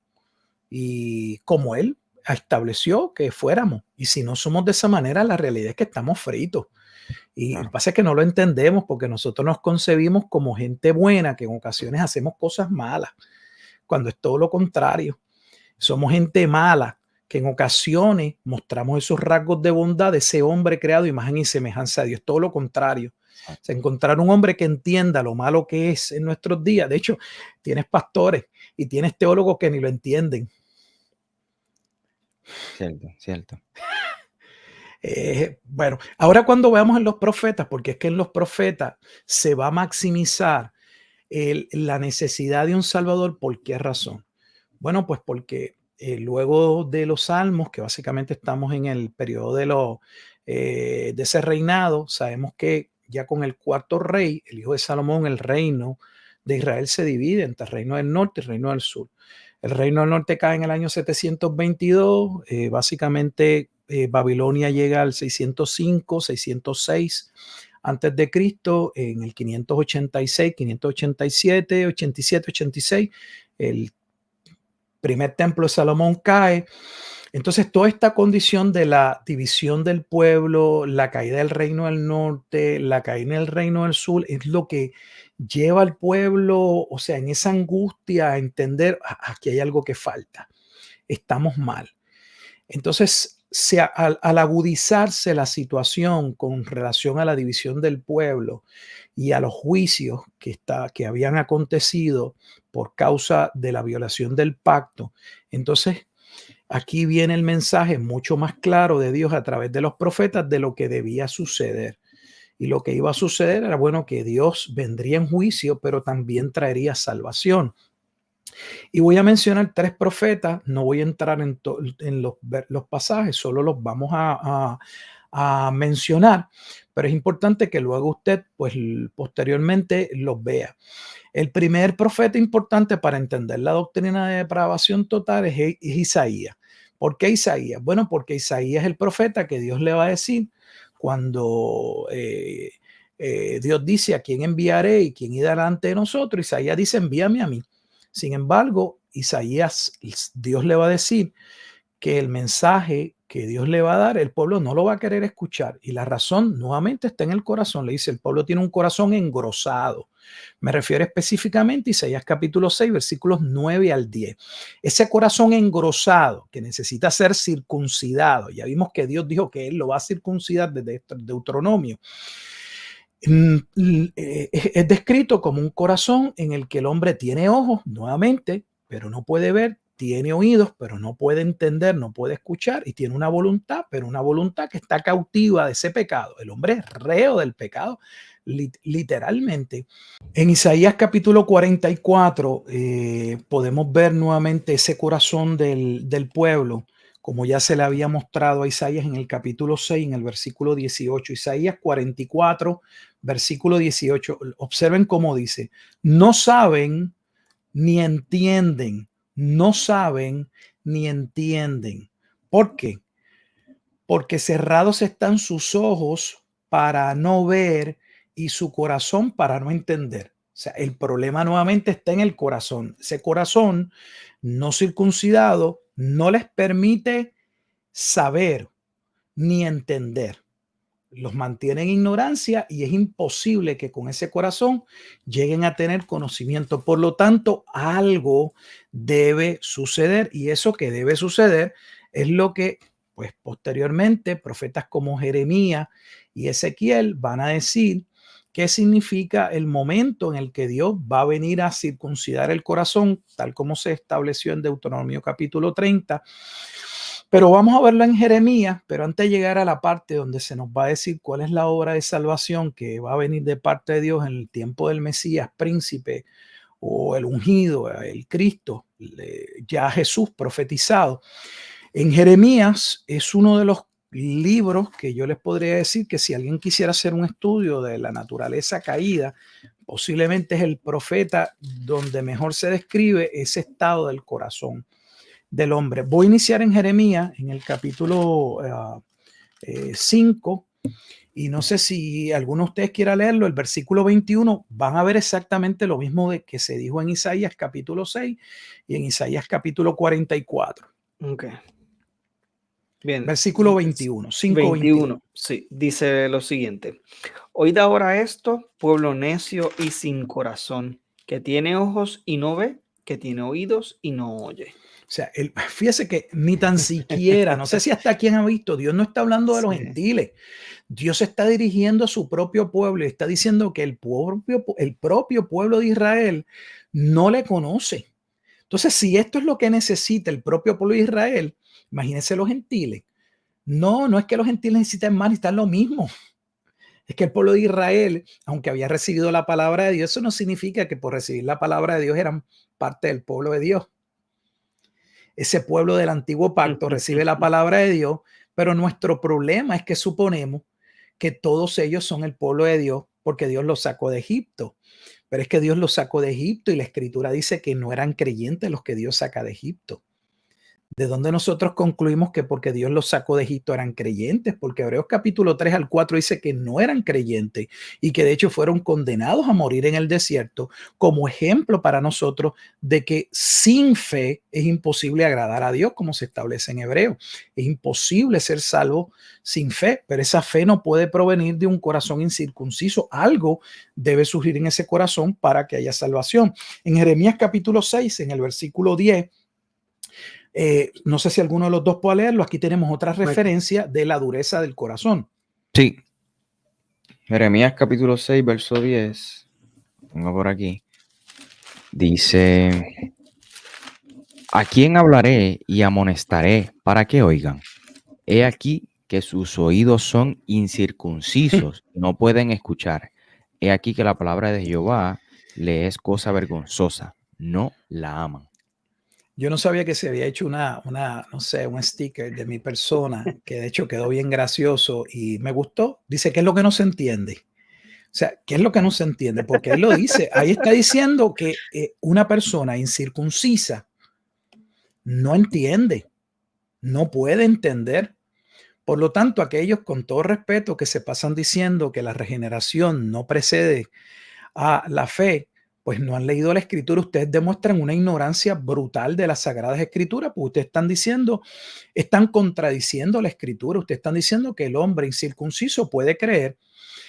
y como Él estableció que fuéramos. Y si no somos de esa manera, la realidad es que estamos fritos. Y lo que pasa es que no lo entendemos porque nosotros nos concebimos como gente buena, que en ocasiones hacemos cosas malas, cuando es todo lo contrario. Somos gente mala, que en ocasiones mostramos esos rasgos de bondad de ese hombre creado a imagen y semejanza de Dios. Todo lo contrario. O sea, encontrar un hombre que entienda lo malo que es en nuestros días. De hecho, tienes pastores y tienes teólogos que ni lo entienden. Cierto. Bueno, ahora cuando veamos en los profetas, porque es que en los profetas se va a maximizar la necesidad de un Salvador. ¿Por qué razón? Bueno, pues porque luego de los Salmos, que básicamente estamos en el periodo de ese reinado, sabemos que ya con el cuarto rey, el hijo de Salomón, el reino de Israel se divide entre el reino del norte y el reino del sur. El reino del norte cae en el año 722, básicamente Babilonia llega al 605, 606 antes de Cristo, en el 586, 587, 87, 86, el primer templo de Salomón cae. Entonces, toda esta condición de la división del pueblo, la caída del reino del norte, la caída del reino del sur, es lo que lleva al pueblo, o sea, en esa angustia a entender, aquí hay algo que falta, estamos mal. Entonces, al agudizarse la situación con relación a la división del pueblo y a los juicios que habían acontecido por causa de la violación del pacto, entonces aquí viene el mensaje mucho más claro de Dios a través de los profetas de lo que debía suceder. Y lo que iba a suceder era, bueno, que Dios vendría en juicio, pero también traería salvación. Y voy a mencionar 3 profetas, no voy a entrar en los pasajes, solo los vamos a mencionar, pero es importante que luego usted, pues posteriormente los vea. El primer profeta importante para entender la doctrina de depravación total es Isaías. ¿Por qué Isaías? Bueno, porque Isaías es el profeta que Dios le va a decir cuando Dios dice a quién enviaré y quién irá delante de nosotros. Isaías dice, envíame a mí. Sin embargo, Isaías, Dios le va a decir que el mensaje que Dios le va a dar, el pueblo no lo va a querer escuchar. Y la razón nuevamente está en el corazón. Le dice, el pueblo tiene un corazón engrosado. Me refiero específicamente a Isaías capítulo 6, versículos 9 al 10. Ese corazón engrosado que necesita ser circuncidado. Ya vimos que Dios dijo que Él lo va a circuncidar desde Deuteronomio. Es descrito como un corazón en el que el hombre tiene ojos, nuevamente, pero no puede ver, tiene oídos, pero no puede entender, no puede escuchar, y tiene una voluntad, pero una voluntad que está cautiva de ese pecado. El hombre es reo del pecado, literalmente. En Isaías capítulo 44 podemos ver nuevamente ese corazón del pueblo, como ya se le había mostrado a Isaías en el capítulo 6, en el versículo 18. Isaías 44, versículo 18. Observen cómo dice, no saben ni entienden, no saben ni entienden. ¿Por qué? Porque cerrados están sus ojos para no ver y su corazón para no entender. O sea, el problema nuevamente está en el corazón. Ese corazón no circuncidado no les permite saber ni entender. Los mantienen en ignorancia y es imposible que con ese corazón lleguen a tener conocimiento. Por lo tanto, algo debe suceder y eso que debe suceder es lo que, pues posteriormente, profetas como Jeremías y Ezequiel van a decir qué significa el momento en el que Dios va a venir a circuncidar el corazón, tal como se estableció en Deuteronomio capítulo 30. Pero vamos a verlo en Jeremías, pero antes de llegar a la parte donde se nos va a decir cuál es la obra de salvación que va a venir de parte de Dios en el tiempo del Mesías, príncipe o el ungido, el Cristo, ya Jesús profetizado. En Jeremías es uno de los libros que yo les podría decir que si alguien quisiera hacer un estudio de la naturaleza caída, posiblemente es el Profeta donde mejor se describe ese estado del corazón del hombre. Voy a iniciar en Jeremías, en el capítulo 5, y no sé si alguno de ustedes quiera leerlo, el versículo 21, van a ver exactamente lo mismo de que se dijo en Isaías capítulo 6 y en Isaías capítulo 44. Ok. Bien. Versículo 21, 21, sí, dice lo siguiente. Oíd ahora esto, pueblo necio y sin corazón, que tiene ojos y no ve, que tiene oídos y no oye. O sea, fíjese que ni tan siquiera, no sé si hasta quien ha visto, Dios no está hablando de los gentiles. Dios se está dirigiendo a su propio pueblo y está diciendo que el propio pueblo de Israel no le conoce. Entonces, si esto es lo que necesita el propio pueblo de Israel, imagínense los gentiles. No es que los gentiles necesiten más, necesitan lo mismo. Es que el pueblo de Israel, aunque había recibido la palabra de Dios, eso no significa que por recibir la palabra de Dios eran parte del pueblo de Dios. Ese pueblo del antiguo pacto recibe la palabra de Dios, pero nuestro problema es que suponemos que todos ellos son el pueblo de Dios porque Dios los sacó de Egipto. Pero es que Dios los sacó de Egipto y la Escritura dice que no eran creyentes los que Dios saca de Egipto. ¿De dónde nosotros concluimos que porque Dios los sacó de Egipto eran creyentes? Porque Hebreos capítulo 3 al 4 dice que no eran creyentes y que de hecho fueron condenados a morir en el desierto como ejemplo para nosotros de que sin fe es imposible agradar a Dios, como se establece en Hebreos. Es imposible ser salvo sin fe, pero esa fe no puede provenir de un corazón incircunciso. Algo debe surgir en ese corazón para que haya salvación. En Jeremías capítulo 6, en el versículo 10, no sé si alguno de los dos puede leerlo. Aquí tenemos otra referencia de la dureza del corazón. Sí. Jeremías capítulo 6, verso 10. Pongo por aquí. Dice: ¿a quién hablaré y amonestaré para que oigan? He aquí que sus oídos son incircuncisos, no pueden escuchar. He aquí que la palabra de Jehová le es cosa vergonzosa, no la aman. Yo no sabía que se había hecho no sé, un sticker de mi persona, que de hecho quedó bien gracioso y me gustó. Dice, ¿qué es lo que no se entiende? O sea, ¿qué es lo que no se entiende? Porque él lo dice, ahí está diciendo que una persona incircuncisa no entiende, no puede entender. Por lo tanto, aquellos con todo respeto que se pasan diciendo que la regeneración no precede a la fe, pues no han leído la escritura. Ustedes demuestran una ignorancia brutal de las sagradas escrituras, porque ustedes están diciendo, están contradiciendo la escritura. Ustedes están diciendo que el hombre incircunciso puede creer.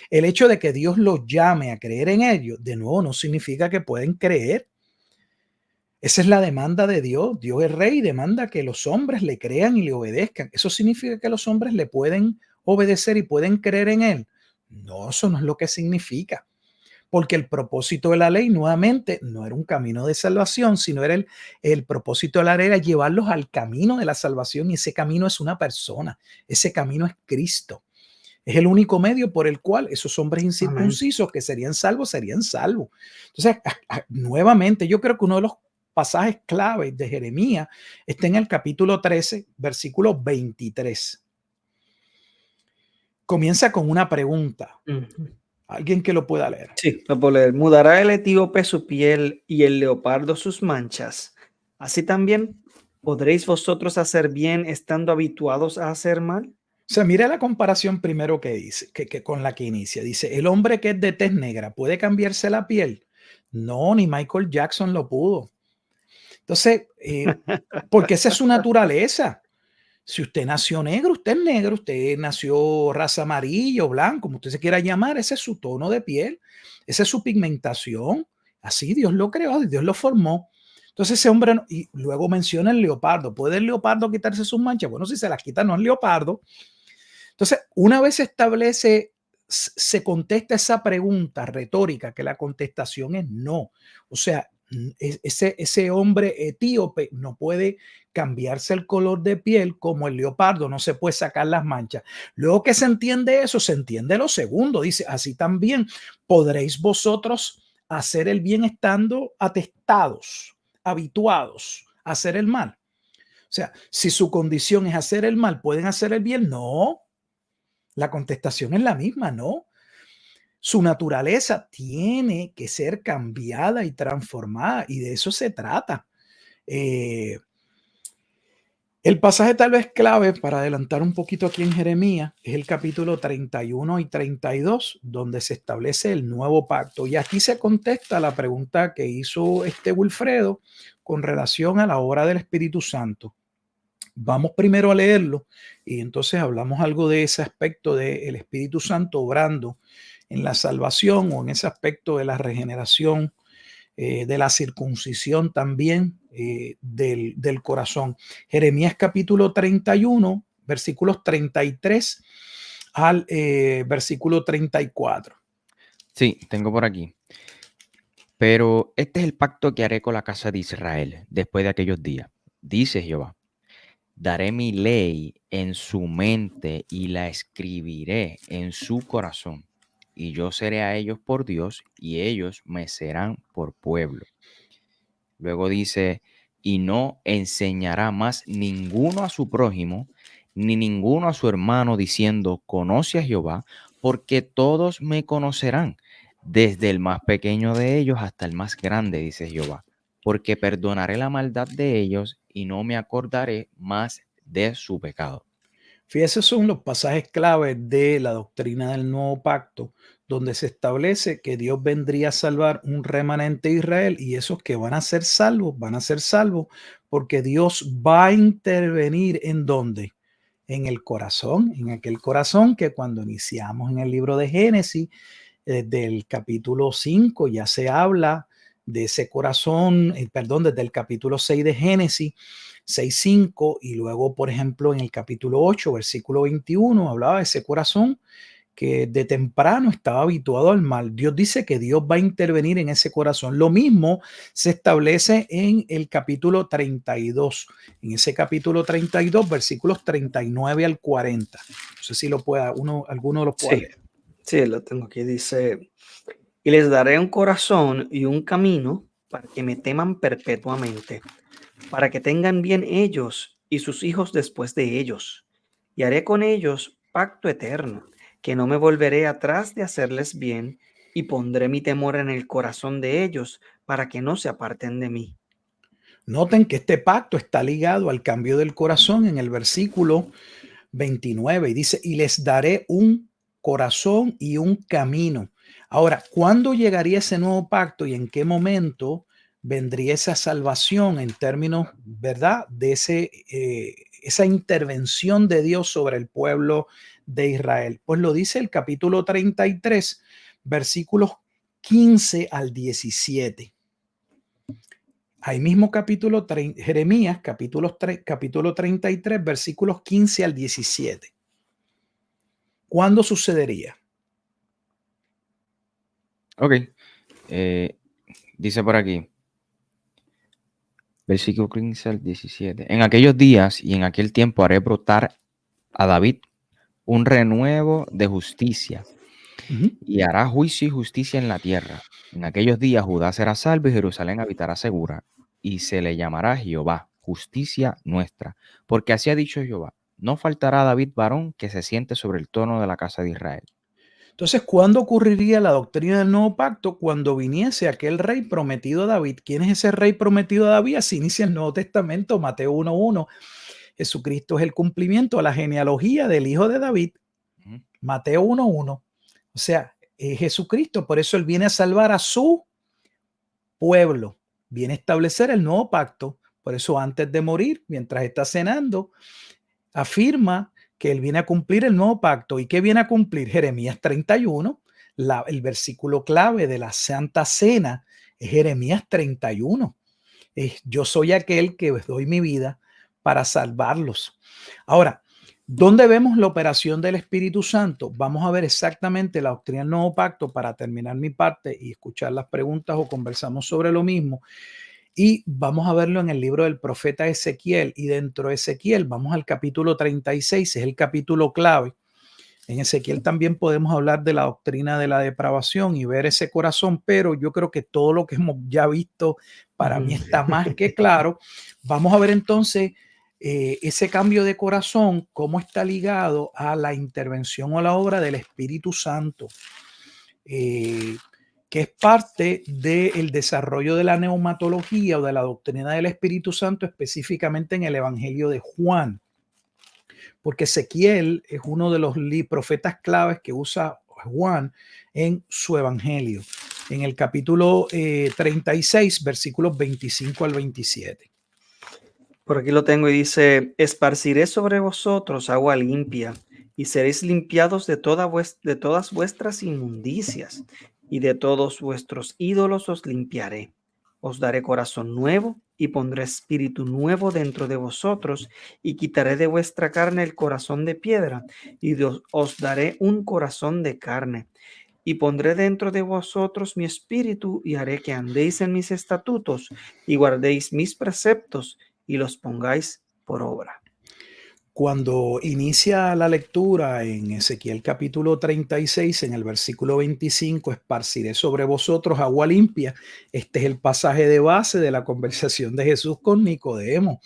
El hecho de que Dios los llame a creer en ellos, de nuevo, no significa que pueden creer. Esa es la demanda de Dios. Dios es rey y demanda que los hombres le crean y le obedezcan. ¿Eso significa que los hombres le pueden obedecer y pueden creer en él? No, eso no es lo que significa. Porque el propósito de la ley, nuevamente, no era un camino de salvación, sino era el propósito de la ley era llevarlos al camino de la salvación, y ese camino es una persona, ese camino es Cristo. Es el único medio por el cual esos hombres incircuncisos que serían salvos, serían salvos. Entonces, nuevamente, yo creo que uno de los pasajes claves de Jeremías está en el capítulo 13, versículo 23. Comienza con una pregunta. Alguien que lo pueda leer. Sí, lo puedo leer. ¿Mudará el etíope su piel y el leopardo sus manchas? Así también, ¿podréis vosotros hacer bien estando habituados a hacer mal? O sea, mira la comparación primero que dice, que con la que inicia. Dice, el hombre que es de tez negra, ¿puede cambiarse la piel? No, ni Michael Jackson lo pudo. Entonces, porque esa es su naturaleza. Si usted nació negro, usted es negro. Usted nació raza amarillo, blanco, como usted se quiera llamar, ese es su tono de piel. Esa es su pigmentación. Así Dios lo creó, Dios lo formó. Entonces ese hombre, y luego menciona el leopardo. ¿Puede el leopardo quitarse sus manchas? Bueno, si se las quita, no es leopardo. Entonces, una vez se contesta esa pregunta retórica, que la contestación es no. O sea, ese hombre etíope no puede cambiarse el color de piel como el leopardo, no se puede sacar las manchas. Luego que se entiende eso, se entiende lo segundo. Dice, así también podréis vosotros hacer el bien estando atestados, habituados a hacer el mal. O sea, si su condición es hacer el mal, ¿pueden hacer el bien? No. La contestación es la misma, ¿no? Su naturaleza tiene que ser cambiada y transformada, y de eso se trata. Eh, el pasaje tal vez clave para adelantar un poquito aquí en Jeremías es el capítulo 31 y 32, donde se establece el nuevo pacto. Y aquí se contesta la pregunta que hizo Wilfredo con relación a la obra del Espíritu Santo. Vamos primero a leerlo y entonces hablamos algo de ese aspecto del Espíritu Santo obrando en la salvación o en ese aspecto de la regeneración, de la circuncisión también del corazón. Jeremías capítulo 31, versículos 33 al versículo 34. Sí, tengo por aquí. Pero este es el pacto que haré con la casa de Israel después de aquellos días, dice Jehová. Daré mi ley en su mente y la escribiré en su corazón. Y yo seré a ellos por Dios y ellos me serán por pueblo. Luego dice, y no enseñará más ninguno a su prójimo, ni ninguno a su hermano, diciendo, conoce a Jehová, porque todos me conocerán, desde el más pequeño de ellos hasta el más grande, dice Jehová, porque perdonaré la maldad de ellos y no me acordaré más de su pecado. Fíjense, son los pasajes claves de la doctrina del nuevo pacto, donde se establece que Dios vendría a salvar un remanente de Israel, y esos que van a ser salvos porque Dios va a intervenir ¿en dónde? En el corazón, en aquel corazón que cuando iniciamos en el libro de Génesis, del capítulo 5 ya se habla de ese corazón, desde el capítulo 6 de Génesis, 6:5, y luego, por ejemplo, en el capítulo 8, versículo 21, hablaba de ese corazón que de temprano estaba habituado al mal. Dios dice que Dios va a intervenir en ese corazón. Lo mismo se establece en el capítulo 32. En ese capítulo 32, versículos 39 al 40. No sé si alguno lo pueda leer. Sí, lo tengo aquí. Dice, y les daré un corazón y un camino para que me teman perpetuamente, para que tengan bien ellos y sus hijos después de ellos. Y haré con ellos pacto eterno, que no me volveré atrás de hacerles bien, y pondré mi temor en el corazón de ellos, para que no se aparten de mí. Noten que este pacto está ligado al cambio del corazón en el versículo 29 y dice, y les daré un corazón y un camino. Ahora, ¿cuándo llegaría ese nuevo pacto y en qué momento vendría esa salvación en términos, verdad, de esa intervención de Dios sobre el pueblo de Israel? Pues lo dice el capítulo 33, versículos 15 al 17. Ahí mismo Jeremías, capítulo 33, versículos 15 al 17. ¿Cuándo sucedería? Ok, dice por aquí, versículo 15 al 17. En aquellos días y en aquel tiempo haré brotar a David un renuevo de justicia, y hará juicio y justicia en la tierra. En aquellos días Judá será salvo y Jerusalén habitará segura, y se le llamará Jehová, justicia nuestra. Porque así ha dicho Jehová, no faltará a David varón que se siente sobre el trono de la casa de Israel. Entonces, ¿cuándo ocurriría la doctrina del nuevo pacto? Cuando viniese aquel rey prometido a David. ¿Quién es ese rey prometido a David? Así inicia el Nuevo Testamento, Mateo 1:1. Jesucristo es el cumplimiento a la genealogía del hijo de David. Mateo 1:1. O sea, Jesucristo, por eso él viene a salvar a su pueblo, viene a establecer el nuevo pacto. Por eso antes de morir, mientras está cenando, afirma que él viene a cumplir el nuevo pacto. ¿Y qué viene a cumplir? Jeremías 31, el versículo clave de la Santa Cena es Jeremías 31. Yo soy aquel que doy mi vida para salvarlos. Ahora, ¿dónde vemos la operación del Espíritu Santo? Vamos a ver exactamente la doctrina del nuevo pacto para terminar mi parte y escuchar las preguntas o conversamos sobre lo mismo. Y vamos a verlo en el libro del profeta Ezequiel. Y dentro de Ezequiel vamos al capítulo 36, es el capítulo clave. En Ezequiel también podemos hablar de la doctrina de la depravación y ver ese corazón, pero yo creo que todo lo que hemos ya visto para mí está más que claro. Vamos a ver entonces ese cambio de corazón, cómo está ligado a la intervención o la obra del Espíritu Santo, que es parte del desarrollo de la neumatología o de la doctrina del Espíritu Santo, específicamente en el Evangelio de Juan. Porque Ezequiel es uno de los profetas claves que usa Juan en su Evangelio, en el capítulo 36, versículos 25 al 27. Por aquí lo tengo y dice, esparciré sobre vosotros agua limpia y seréis limpiados de todas vuestras inmundicias y de todos vuestros ídolos os limpiaré. Os daré corazón nuevo y pondré espíritu nuevo dentro de vosotros y quitaré de vuestra carne el corazón de piedra y os daré un corazón de carne. Y pondré dentro de vosotros mi espíritu y haré que andéis en mis estatutos y guardéis mis preceptos y los pongáis por obra. Cuando inicia la lectura en Ezequiel capítulo 36, en el versículo 25, esparciré sobre vosotros agua limpia. Este es el pasaje de base de la conversación de Jesús con Nicodemo,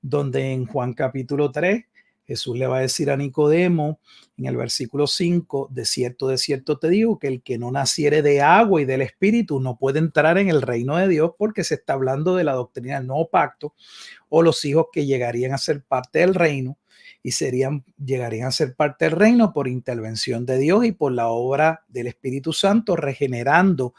donde en Juan capítulo 3, Jesús le va a decir a Nicodemo en el versículo 5, de cierto te digo que el que no naciere de agua y del Espíritu no puede entrar en el reino de Dios, porque se está hablando de la doctrina del nuevo pacto o los hijos que llegarían a ser parte del reino y llegarían a ser parte del reino por intervención de Dios y por la obra del Espíritu Santo, regenerando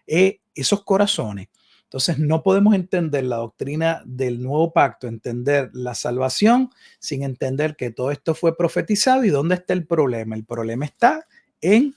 esos corazones. Entonces no podemos entender la doctrina del nuevo pacto, entender la salvación sin entender que todo esto fue profetizado. ¿Y dónde está el problema? El problema está en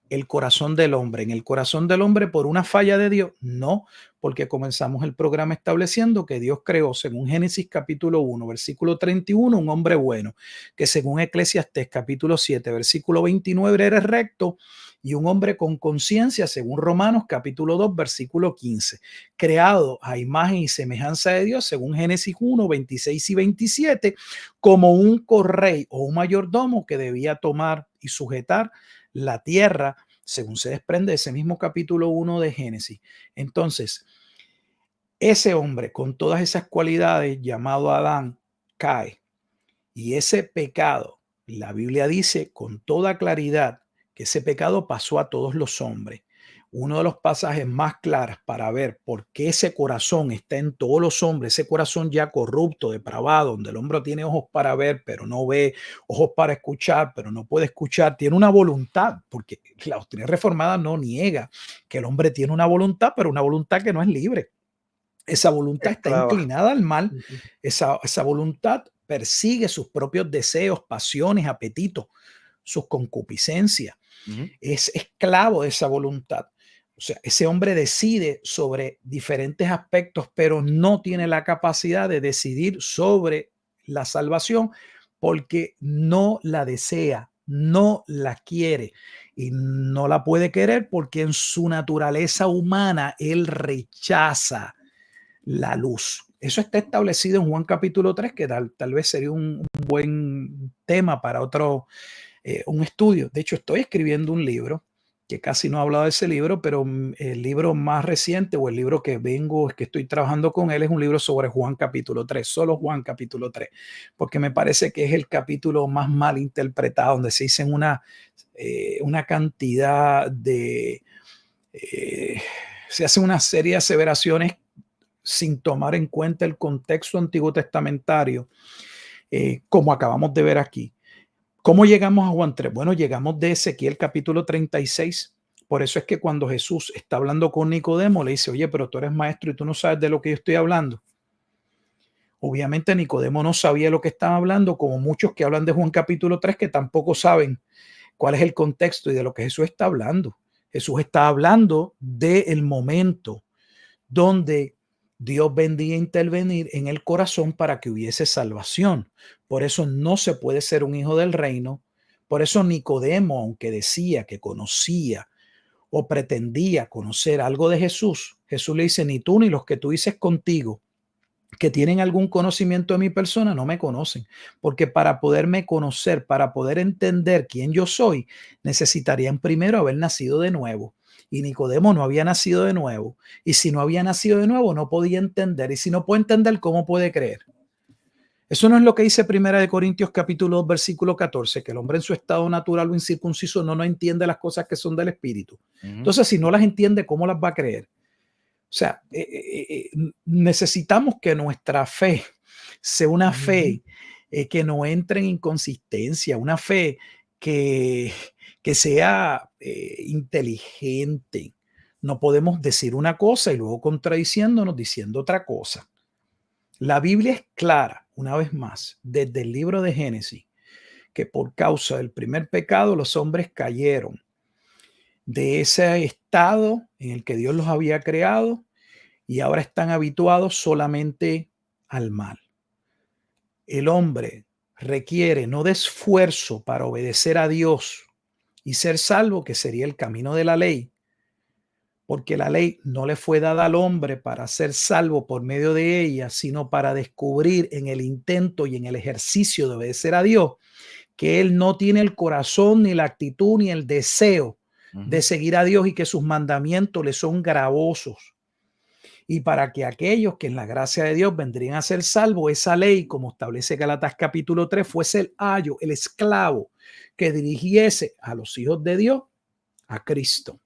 el corazón del hombre. ¿En el corazón del hombre por una falla de Dios? No, porque comenzamos el programa estableciendo que Dios creó, según Génesis capítulo 1, versículo 31, un hombre bueno, que según Eclesiastés capítulo 7, versículo 29, era recto, y un hombre con conciencia, según Romanos capítulo 2, versículo 15, creado a imagen y semejanza de Dios, según Génesis 1, 26 y 27, como un correy o un mayordomo que debía tomar y sujetar la tierra, según se desprende de ese mismo capítulo 1 de Génesis. Entonces, ese hombre con todas esas cualidades llamado Adán cae, y ese pecado, la Biblia dice con toda claridad que ese pecado pasó a todos los hombres. Uno de los pasajes más claros para ver por qué ese corazón está en todos los hombres, ese corazón ya corrupto, depravado, donde el hombre tiene ojos para ver, pero no ve, ojos para escuchar, pero no puede escuchar, tiene una voluntad, porque la doctrina reformada no niega que el hombre tiene una voluntad, pero una voluntad que no es libre. Esa voluntad está inclinada al mal, esa voluntad persigue sus propios deseos, pasiones, apetitos, sus concupiscencias. Es esclavo de esa voluntad. O sea, ese hombre decide sobre diferentes aspectos, pero no tiene la capacidad de decidir sobre la salvación porque no la desea, no la quiere y no la puede querer porque en su naturaleza humana él rechaza la luz. Eso está establecido en Juan capítulo 3, que tal vez sería un buen tema para otro, un estudio. De hecho, estoy escribiendo un libro que casi no he hablado de ese libro, pero el libro más reciente o el libro que estoy trabajando con él es un libro sobre Juan capítulo 3, solo Juan capítulo 3, porque me parece que es el capítulo más mal interpretado, donde se dicen una cantidad de... se hace una serie de aseveraciones sin tomar en cuenta el contexto antiguo testamentario, como acabamos de ver aquí. ¿Cómo llegamos a Juan 3? Bueno, llegamos de Ezequiel capítulo 36. Por eso es que cuando Jesús está hablando con Nicodemo, le dice, oye, pero tú eres maestro y tú no sabes de lo que yo estoy hablando. Obviamente Nicodemo no sabía lo que estaba hablando, como muchos que hablan de Juan capítulo 3 que tampoco saben cuál es el contexto y de lo que Jesús está hablando. Jesús está hablando del momento donde Dios vendría a intervenir en el corazón para que hubiese salvación. Por eso no se puede ser un hijo del reino. Por eso Nicodemo, aunque decía que conocía o pretendía conocer algo de Jesús, Jesús le dice, ni tú ni los que tú dices contigo que tienen algún conocimiento de mi persona no me conocen, porque para poderme conocer, para poder entender quién yo soy, necesitarían primero haber nacido de nuevo. Y Nicodemo no había nacido de nuevo. Y si no había nacido de nuevo, no podía entender. Y si no puede entender, ¿cómo puede creer? Eso no es lo que dice 1 Corintios capítulo 2, versículo 14, que el hombre en su estado natural o incircunciso no entiende las cosas que son del Espíritu. Entonces, si no las entiende, ¿cómo las va a creer? O sea, necesitamos que nuestra fe sea una fe que no entre en inconsistencia, una fe que sea inteligente. No podemos decir una cosa y luego contradiciéndonos diciendo otra cosa. La Biblia es clara, una vez más, desde el libro de Génesis, que por causa del primer pecado los hombres cayeron de ese estado en el que Dios los había creado y ahora están habituados solamente al mal. El hombre requiere no de esfuerzo para obedecer a Dios y ser salvo, que sería el camino de la ley, porque la ley no le fue dada al hombre para ser salvo por medio de ella, sino para descubrir en el intento y en el ejercicio de obedecer a Dios que él no tiene el corazón, ni la actitud, ni el deseo de seguir a Dios y que sus mandamientos le son gravosos. Y para que aquellos que en la gracia de Dios vendrían a ser salvos, esa ley, como establece Gálatas capítulo 3, fuese el ayo, el esclavo que dirigiese a los hijos de Dios a Cristo.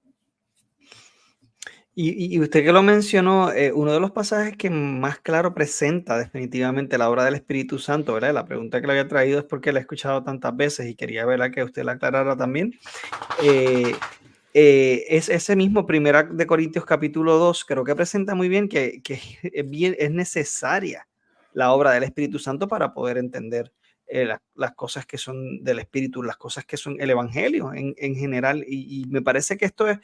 Y usted que lo mencionó, uno de los pasajes que más claro presenta definitivamente la obra del Espíritu Santo, ¿verdad? La pregunta que le había traído es porque la he escuchado tantas veces y quería, ¿verdad?, que usted la aclarara también. Es ese mismo 1 Corintios capítulo 2, creo que presenta muy bien que es necesaria la obra del Espíritu Santo para poder entender las cosas que son del Espíritu, las cosas que son el Evangelio en general. Y me parece que esto es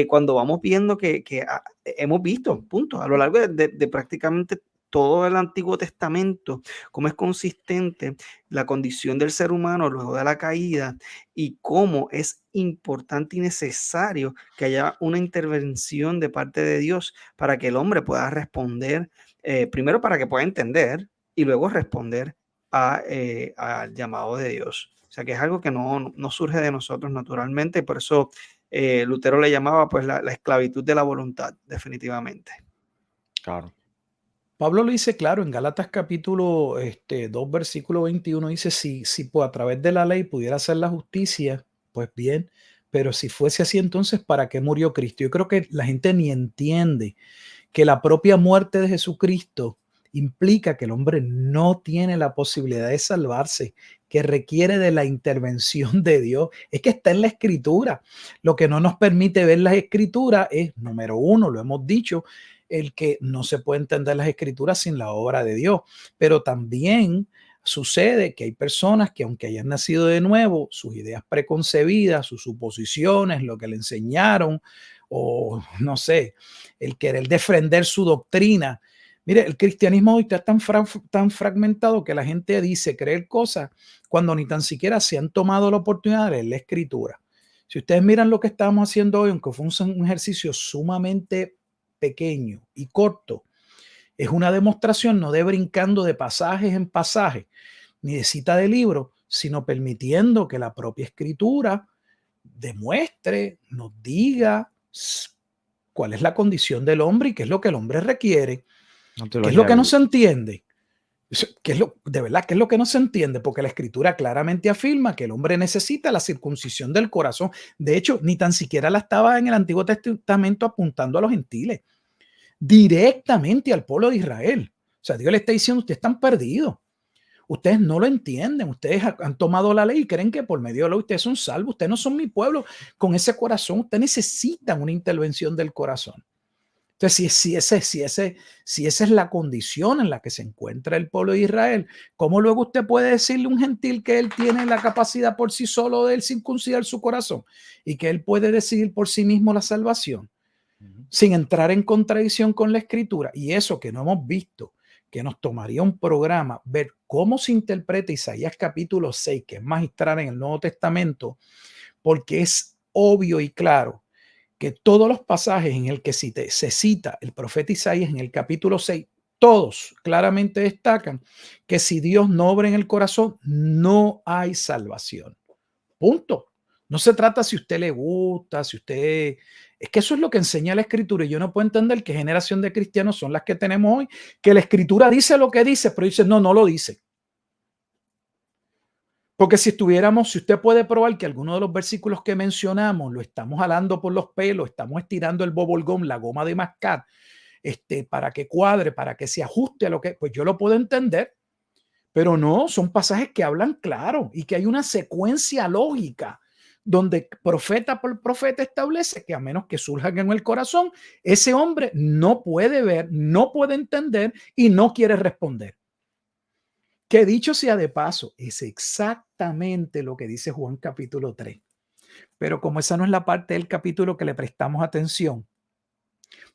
cuando vamos viendo que hemos visto, punto, a lo largo de prácticamente todo el Antiguo Testamento, cómo es consistente la condición del ser humano luego de la caída y cómo es importante y necesario que haya una intervención de parte de Dios para que el hombre pueda responder, primero para que pueda entender y luego responder al llamado de Dios. O sea que es algo que no surge de nosotros naturalmente, por eso Lutero le llamaba pues la esclavitud de la voluntad, definitivamente. Claro. Pablo lo dice claro en Gálatas capítulo 2, versículo 21, dice, si pues, a través de la ley pudiera hacer la justicia, pues bien, pero si fuese así, entonces, ¿para qué murió Cristo? Yo creo que la gente ni entiende que la propia muerte de Jesucristo implica que el hombre no tiene la posibilidad de salvarse, que requiere de la intervención de Dios. Es que está en la Escritura. Lo que no nos permite ver las Escrituras es, número uno, lo hemos dicho, el que no se puede entender las Escrituras sin la obra de Dios. Pero también sucede que hay personas que aunque hayan nacido de nuevo, sus ideas preconcebidas, sus suposiciones, lo que le enseñaron, o no sé, el querer defender su doctrina. Mire, el cristianismo hoy está tan fragmentado que la gente dice creer cosas cuando ni tan siquiera se han tomado la oportunidad de leer la Escritura. Si ustedes miran lo que estamos haciendo hoy, aunque fue un ejercicio sumamente pequeño y corto, es una demostración no de brincando de pasajes en pasajes, ni de cita de libro, sino permitiendo que la propia Escritura demuestre, nos diga cuál es la condición del hombre y qué es lo que el hombre requiere. ¿Qué es lo que no se entiende? De verdad, ¿qué es lo que no se entiende? Porque la Escritura claramente afirma que el hombre necesita la circuncisión del corazón. De hecho, ni tan siquiera la estaba en el Antiguo Testamento apuntando a los gentiles, directamente al pueblo de Israel. O sea, Dios le está diciendo, ustedes están perdidos. Ustedes no lo entienden, ustedes han tomado la ley y creen que por medio de la ley ustedes son salvos, ustedes no son mi pueblo con ese corazón, ustedes necesitan una intervención del corazón. Entonces, si esa es la condición en la que se encuentra el pueblo de Israel, ¿cómo luego usted puede decirle a un gentil que él tiene la capacidad por sí solo de él circuncidar su corazón y que él puede decidir por sí mismo la salvación sin entrar en contradicción con la Escritura? Y eso que no hemos visto, que nos tomaría un programa ver cómo se interpreta Isaías capítulo 6, que es magistral en el Nuevo Testamento, porque es obvio y claro que todos los pasajes en el que se cita el profeta Isaías en el capítulo 6, todos claramente destacan que si Dios no obra en el corazón, no hay salvación. Punto. No se trata si usted le gusta, si usted... Es que eso es lo que enseña la Escritura y yo no puedo entender qué generación de cristianos son las que tenemos hoy, que la Escritura dice lo que dice, pero dice, no lo dice. Porque si usted puede probar que alguno de los versículos que mencionamos lo estamos jalando por los pelos, estamos estirando el bubble gum, la goma de mascar, para que cuadre, para que se ajuste a lo que, pues yo lo puedo entender, pero no, son pasajes que hablan claro y que hay una secuencia lógica donde profeta por profeta establece que a menos que surjan en el corazón, ese hombre no puede ver, no puede entender y no quiere responder. Que dicho sea de paso, es exactamente lo que dice Juan capítulo 3. Pero como esa no es la parte del capítulo que le prestamos atención,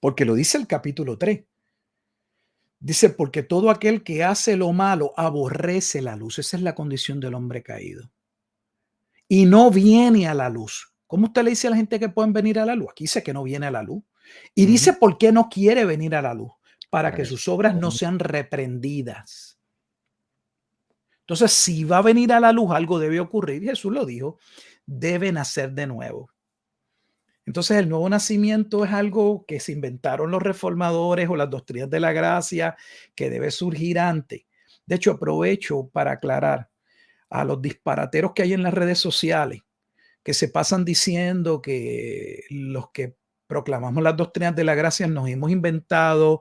porque lo dice el capítulo 3. Dice, porque todo aquel que hace lo malo aborrece la luz. Esa es la condición del hombre caído. Y no viene a la luz. ¿Cómo usted le dice a la gente que pueden venir a la luz? Aquí dice que no viene a la luz. Y dice por qué no quiere venir a la luz. Para que sus obras no sean reprendidas. Entonces, si va a venir a la luz, algo debe ocurrir. Jesús lo dijo, debe nacer de nuevo. Entonces, el nuevo nacimiento es algo que se inventaron los reformadores o las doctrinas de la gracia, que debe surgir antes. De hecho, aprovecho para aclarar a los disparateros que hay en las redes sociales, que se pasan diciendo que los que proclamamos las doctrinas de la gracia nos hemos inventado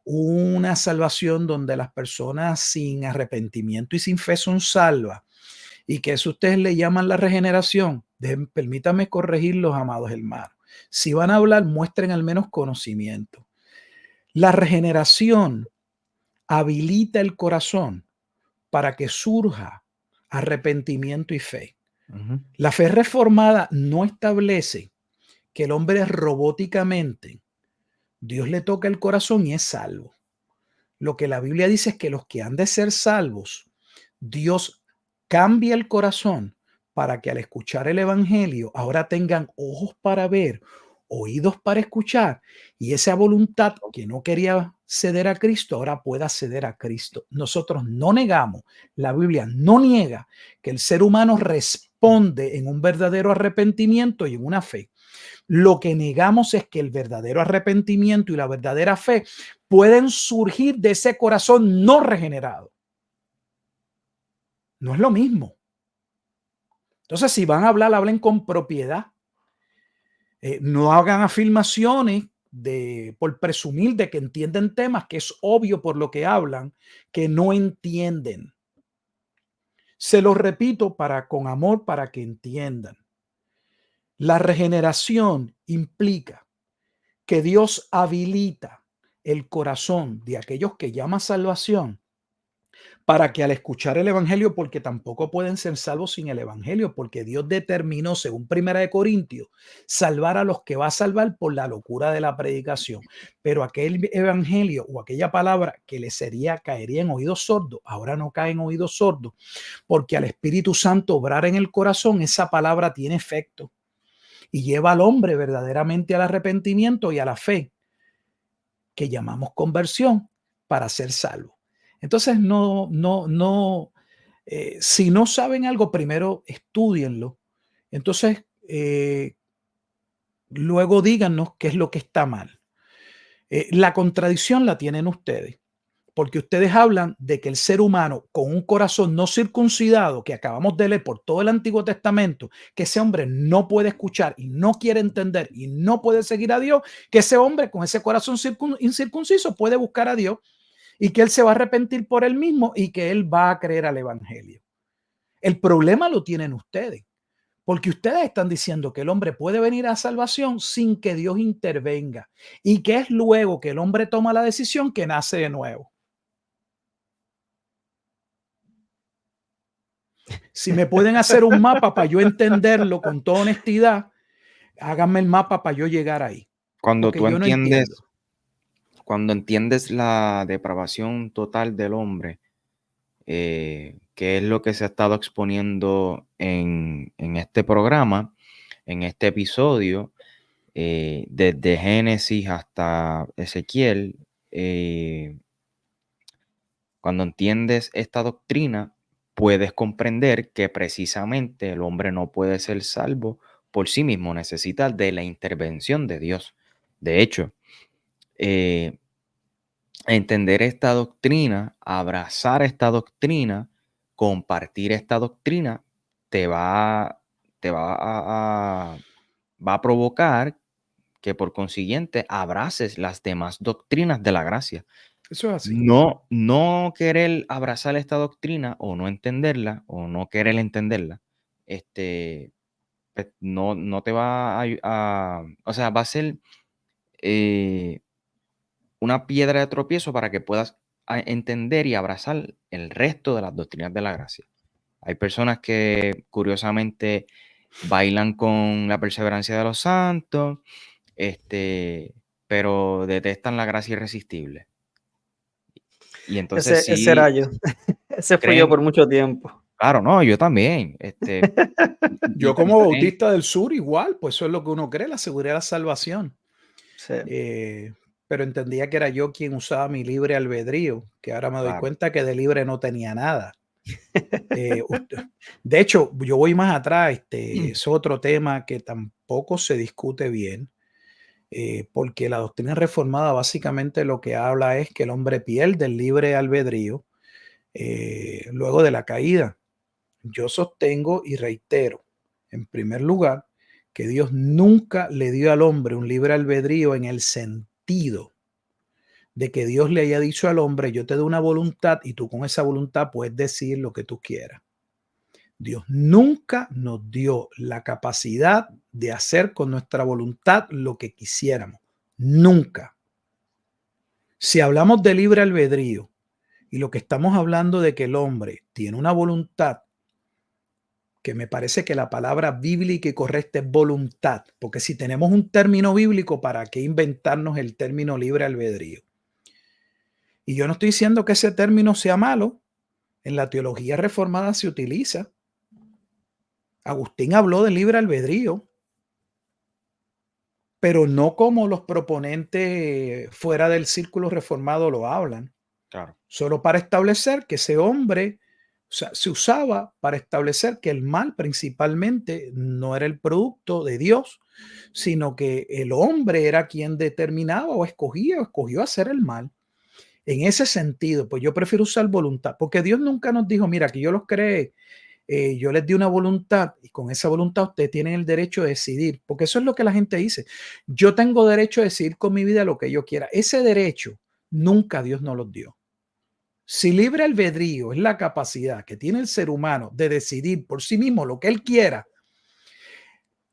una salvación donde las personas sin arrepentimiento y sin fe son salvas, y que eso ustedes le llaman la regeneración. Permítanme corregirlos, amados hermanos. Si van a hablar, muestren al menos conocimiento. La regeneración habilita el corazón para que surja arrepentimiento y fe. La fe reformada no establece que el hombre robóticamente, Dios le toca el corazón y es salvo. Lo que la Biblia dice es que los que han de ser salvos, Dios cambia el corazón para que al escuchar el evangelio ahora tengan ojos para ver, oídos para escuchar, y esa voluntad que no quería ceder a Cristo ahora pueda ceder a Cristo. Nosotros no negamos, la Biblia no niega que el ser humano responde en un verdadero arrepentimiento y en una fe. Lo que negamos es que el verdadero arrepentimiento y la verdadera fe pueden surgir de ese corazón no regenerado. No es lo mismo. Entonces, si van a hablar, hablen con propiedad. No hagan afirmaciones por presumir de que entienden temas que es obvio por lo que hablan, que no entienden. Se los repito con amor para que entiendan. La regeneración implica que Dios habilita el corazón de aquellos que llama salvación para que al escuchar el evangelio, porque tampoco pueden ser salvos sin el evangelio, porque Dios determinó, según 1 Corintios, salvar a los que va a salvar por la locura de la predicación. Pero aquel evangelio o aquella palabra que le caería en oídos sordos, ahora no cae en oídos sordos, porque al Espíritu Santo obrar en el corazón, esa palabra tiene efecto y lleva al hombre verdaderamente al arrepentimiento y a la fe, que llamamos conversión, para ser salvo. Entonces, si no saben algo, primero estudienlo. Entonces, luego díganos qué es lo que está mal. La contradicción la tienen ustedes, porque ustedes hablan de que el ser humano con un corazón no circuncidado, que acabamos de leer por todo el Antiguo Testamento, que ese hombre no puede escuchar y no quiere entender y no puede seguir a Dios, que ese hombre con ese corazón incircunciso puede buscar a Dios y que él se va a arrepentir por él mismo y que él va a creer al evangelio. El problema lo tienen ustedes, porque ustedes están diciendo que el hombre puede venir a salvación sin que Dios intervenga y que es luego que el hombre toma la decisión que nace de nuevo. Si me pueden hacer un mapa para yo entenderlo con toda honestidad, háganme el mapa para yo llegar ahí. Cuando Porque tú yo no entiendo. cuando entiendes la depravación total del hombre, que es lo que se ha estado exponiendo en este programa, en este episodio, desde Génesis hasta Ezequiel, cuando entiendes esta doctrina, puedes comprender que precisamente el hombre no puede ser salvo por sí mismo, necesita de la intervención de Dios. De hecho, entender esta doctrina, abrazar esta doctrina, compartir esta doctrina va a provocar que por consiguiente abraces las demás doctrinas de la gracia. Eso es así. No querer abrazar esta doctrina o no entenderla o no querer entenderla, pues no te va o sea, va a ser una piedra de tropiezo para que puedas entender y abrazar el resto de las doctrinas de la gracia. Hay personas que curiosamente bailan con la perseverancia de los santos, pero detestan la gracia irresistible. Y entonces Ese era yo. Ese fui yo por mucho tiempo. Claro, no, yo también. Yo como bautista del sur igual, pues eso es lo que uno cree, la seguridad de la salvación. Sí. Pero entendía que era yo quien usaba mi libre albedrío, que ahora me doy cuenta que de libre no tenía nada. De hecho, yo voy más atrás, es otro tema que tampoco se discute bien, porque la doctrina reformada básicamente lo que habla es que el hombre pierde el libre albedrío luego de la caída. Yo sostengo y reitero, en primer lugar, que Dios nunca le dio al hombre un libre albedrío en el sentido de que Dios le haya dicho al hombre, yo te doy una voluntad y tú con esa voluntad puedes decir lo que tú quieras. Dios nunca nos dio la capacidad de hacer con nuestra voluntad lo que quisiéramos. Nunca. Si hablamos de libre albedrío y lo que estamos hablando de que el hombre tiene una voluntad, que me parece que la palabra bíblica y correcta es voluntad, porque si tenemos un término bíblico, ¿para qué inventarnos el término libre albedrío? Y yo no estoy diciendo que ese término sea malo, en la teología reformada se utiliza. Agustín habló de libre albedrío, pero no como los proponentes fuera del círculo reformado lo hablan. Claro. Solo para establecer que ese hombre, o sea, se usaba para establecer que el mal principalmente no era el producto de Dios, sino que el hombre era quien determinaba o escogió hacer el mal. En ese sentido, pues yo prefiero usar voluntad, porque Dios nunca nos dijo, mira, que yo los creé, yo les di una voluntad y con esa voluntad ustedes tienen el derecho de decidir, porque eso es lo que la gente dice. Yo tengo derecho a decidir con mi vida lo que yo quiera. Ese derecho nunca Dios nos los dio. Si libre albedrío es la capacidad que tiene el ser humano de decidir por sí mismo lo que él quiera,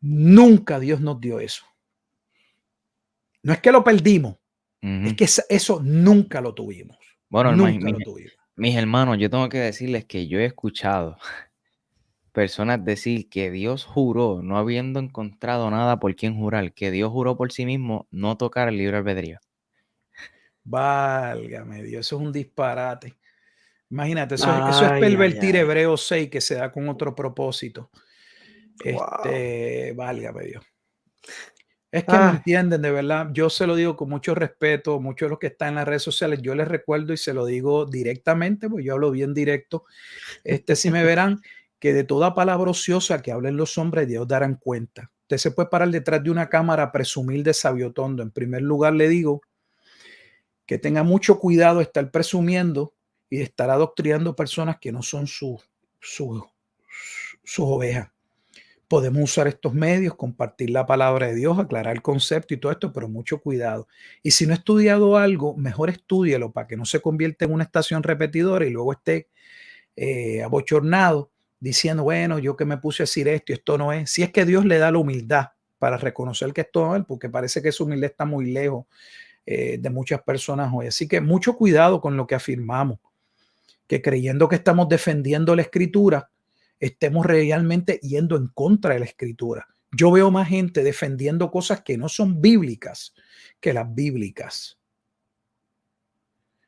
nunca Dios nos dio eso. No es que lo perdimos, es que eso nunca lo tuvimos. Bueno, nunca lo tuvimos. Mis hermanos, yo tengo que decirles que yo he escuchado personas decir que Dios juró, no habiendo encontrado nada por quien jurar, que Dios juró por sí mismo no tocar el libre albedrío. Válgame Dios, eso es un disparate. Imagínate, eso es pervertir Hebreos 6 que se da con otro propósito. Válgame Dios. Es que me entienden, de verdad. Yo se lo digo con mucho respeto. Muchos de los que están en las redes sociales, yo les recuerdo y se lo digo directamente, porque yo hablo bien directo. Si me verán, que de toda palabra ociosa que hablen los hombres, Dios darán cuenta. Usted se puede parar detrás de una cámara a presumir de sabiotondo. En primer lugar, le digo que tenga mucho cuidado de estar presumiendo y de estar adoctrinando personas que no son sus ovejas. Podemos usar estos medios, compartir la palabra de Dios, aclarar el concepto y todo esto, pero mucho cuidado. Y si no he estudiado algo, mejor estúdielo para que no se convierta en una estación repetidora y luego esté abochornado diciendo, bueno, yo que me puse a decir esto y esto no es. Si es que Dios le da la humildad para reconocer que esto no es, porque parece que su humildad está muy lejos de muchas personas hoy. Así que mucho cuidado con lo que afirmamos, que creyendo que estamos defendiendo la escritura, estemos realmente yendo en contra de la escritura. Yo veo más gente defendiendo cosas que no son bíblicas que las bíblicas.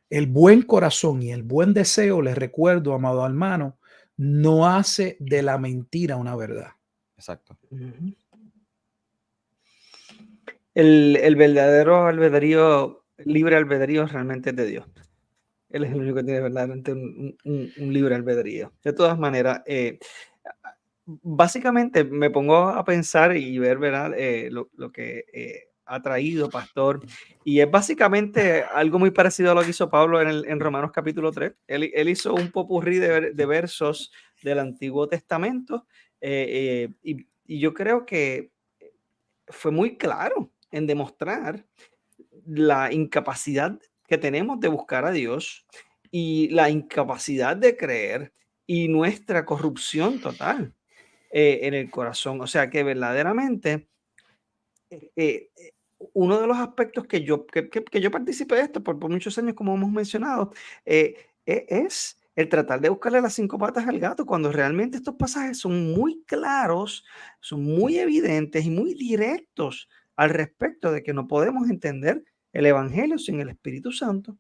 El buen corazón y el buen deseo, les recuerdo, amado hermano, no hace de la mentira una verdad. Exacto. El verdadero albedrío, libre albedrío realmente es de Dios. Él es el único que tiene verdaderamente un libre albedrío. De todas maneras, básicamente me pongo a pensar y ver, ¿verdad? Lo que ha traído, pastor. Y es básicamente algo muy parecido a lo que hizo Pablo en Romanos capítulo 3. Él hizo un popurrí de versos del Antiguo Testamento y yo creo que fue muy claro en demostrar la incapacidad que tenemos de buscar a Dios y la incapacidad de creer y nuestra corrupción total en el corazón. O sea que verdaderamente eh, eh, uno de los aspectos que yo participé de esto por muchos años, como hemos mencionado, es el tratar de buscarle las 5 patas al gato, cuando realmente estos pasajes son muy claros, son muy evidentes y muy directos al respecto de que no podemos entender el Evangelio sin el Espíritu Santo.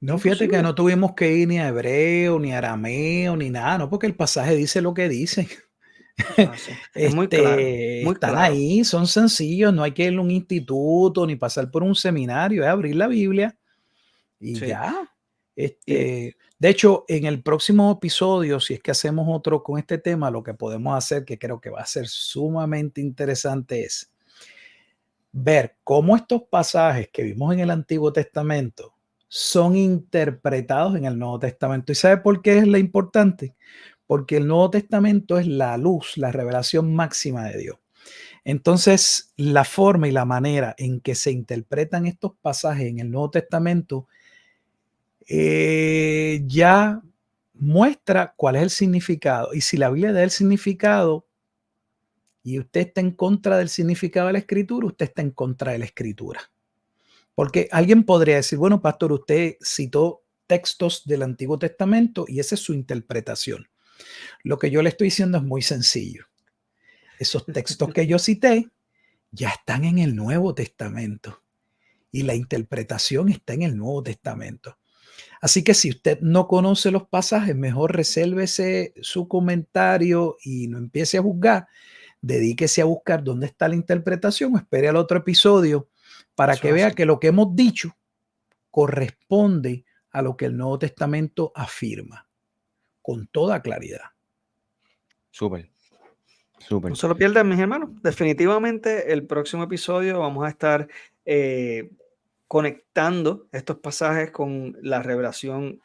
No, fíjate que Imposible. no tuvimos que ir ni a hebreo, ni a arameo, ni nada, no, porque el pasaje dice lo que dice. Eso es así. Es muy claro, muy Están claro. ahí, son sencillos, no hay que ir a un instituto ni pasar por un seminario, es abrir la Biblia y Sí. ya. Y, De hecho, en el próximo episodio, si es que hacemos otro con este tema, lo que podemos hacer, que creo que va a ser sumamente interesante, es ver cómo estos pasajes que vimos en el Antiguo Testamento son interpretados en el Nuevo Testamento. ¿Y sabe por qué es la importante? Porque el Nuevo Testamento es la luz, la revelación máxima de Dios. Entonces, la forma y la manera en que se interpretan estos pasajes en el Nuevo Testamento ya muestra cuál es el significado. Y si la Biblia da el significado y usted está en contra del significado de la Escritura, usted está en contra de la Escritura. Porque alguien podría decir, bueno, pastor, usted citó textos del Antiguo Testamento y esa es su interpretación. Lo que yo le estoy diciendo es muy sencillo. Esos textos que yo cité ya están en el Nuevo Testamento y la interpretación está en el Nuevo Testamento. Así que si usted no conoce los pasajes, mejor resérvese su comentario y no empiece a juzgar. Dedíquese a buscar dónde está la interpretación o espere al otro episodio para eso que es vea así. que lo que hemos dicho corresponde a lo que el Nuevo Testamento afirma con toda claridad. Súper, No súper. se lo pierdan, mis hermanos. Definitivamente el próximo episodio vamos a estar conectando estos pasajes con la revelación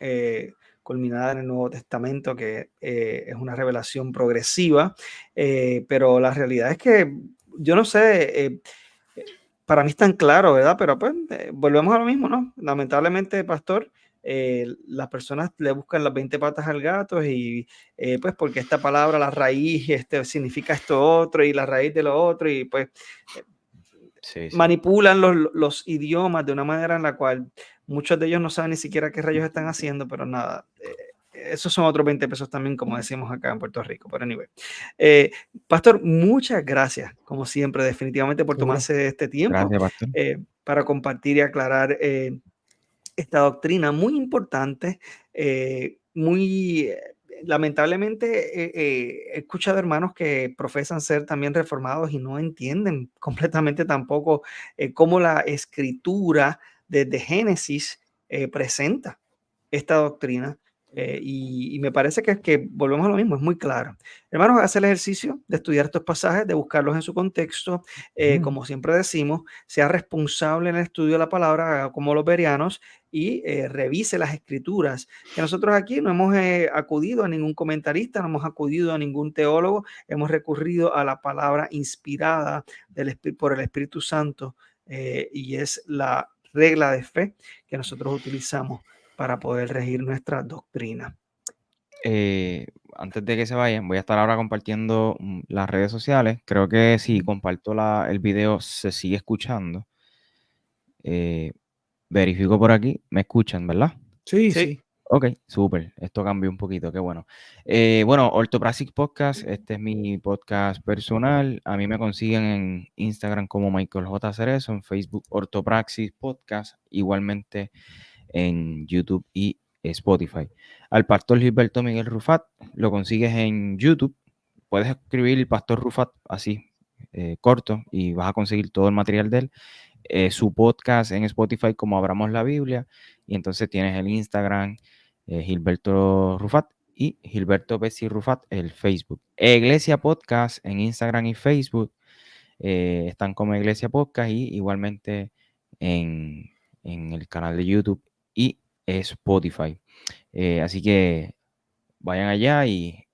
culminada en el Nuevo Testamento, que es una revelación progresiva, pero la realidad es que yo no sé, para mí es tan claro, ¿verdad? Pero pues volvemos a lo mismo, ¿no? Lamentablemente, pastor, las personas le buscan las 20 patas al gato y pues porque esta palabra, la raíz, significa esto otro y la raíz de lo otro y pues Sí, sí. manipulan los idiomas de una manera en la cual muchos de ellos no saben ni siquiera qué rayos están haciendo, pero nada, esos son otros 20 pesos también, como decimos acá en Puerto Rico, pero anyway. Pastor, muchas gracias, como siempre, definitivamente por Seguro. tomarse este tiempo Gracias, pastor. para compartir y aclarar esta doctrina muy importante, muy lamentablemente he escuchado hermanos que profesan ser también reformados y no entienden completamente tampoco cómo la escritura desde Génesis presenta esta doctrina. Y me parece que volvemos a lo mismo, es muy claro. Hermanos, hace el ejercicio de estudiar estos pasajes, de buscarlos en su contexto. Como siempre decimos, sea responsable en el estudio de la palabra, haga como los bereanos, y revise las escrituras. Que nosotros aquí no hemos acudido a ningún comentarista, no hemos acudido a ningún teólogo, hemos recurrido a la palabra inspirada por el Espíritu Santo y es la regla de fe que nosotros utilizamos para poder regir nuestra doctrina. Antes de que se vayan, voy a estar ahora compartiendo las redes sociales. Creo que si comparto el video se sigue escuchando. Verifico por aquí, me escuchan, ¿verdad? Sí, Sí. sí. Ok, súper. Esto cambió un poquito, qué bueno. Bueno, Orthopraxis Podcast, este es mi podcast personal. A mí me consiguen en Instagram como Michael J. Cerezo, en Facebook Orthopraxis Podcast, igualmente en YouTube y Spotify. Al pastor Gilberto Miguel Rufat lo consigues en YouTube. Puedes escribir el pastor Rufat así, corto, y vas a conseguir todo el material de él. Su podcast en Spotify como Abramos la Biblia, y entonces tienes el Instagram Gilberto Rufat y Gilberto Bessi Rufat el Facebook. Iglesia Podcast en Instagram y Facebook. están como Iglesia Podcast y igualmente en el canal de YouTube y Spotify. Así que vayan allá y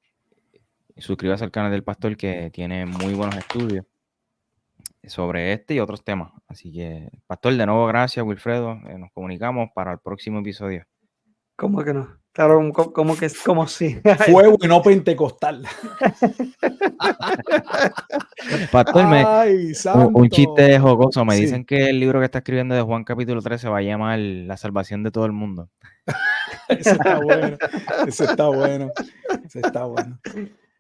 suscríbase al canal del pastor, que tiene muy buenos estudios sobre este y otros temas. Así que, pastor, de nuevo, gracias, Wilfredo. Nos comunicamos para el próximo episodio. ¿Cómo que no? Claro, como sí. Fuego y no pentecostal. Pastor, Ay, un chiste santo. jocoso. Me Sí. dicen que el libro que está escribiendo de Juan capítulo 13 va a llamar La salvación de todo el mundo. Ese está bueno. Ese está bueno. Ese está bueno.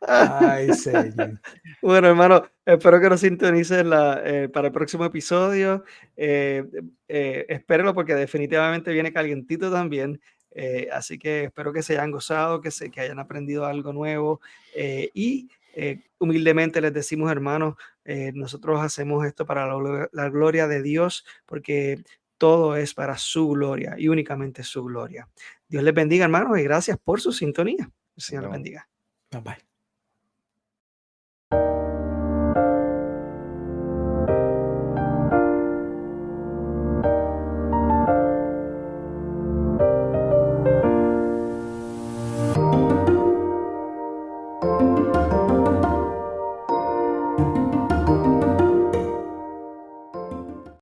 Ay, señor. Bueno, hermano, espero que nos sintonices para el próximo episodio. Espérenlo porque definitivamente viene calientito también. Así que espero que se hayan gozado, que hayan aprendido algo nuevo. Y humildemente les decimos, hermanos, nosotros hacemos esto para la gloria de Dios, porque todo es para su gloria y únicamente su gloria. Dios les bendiga, hermanos, y gracias por su sintonía. El Señor les bendiga. Bye bye.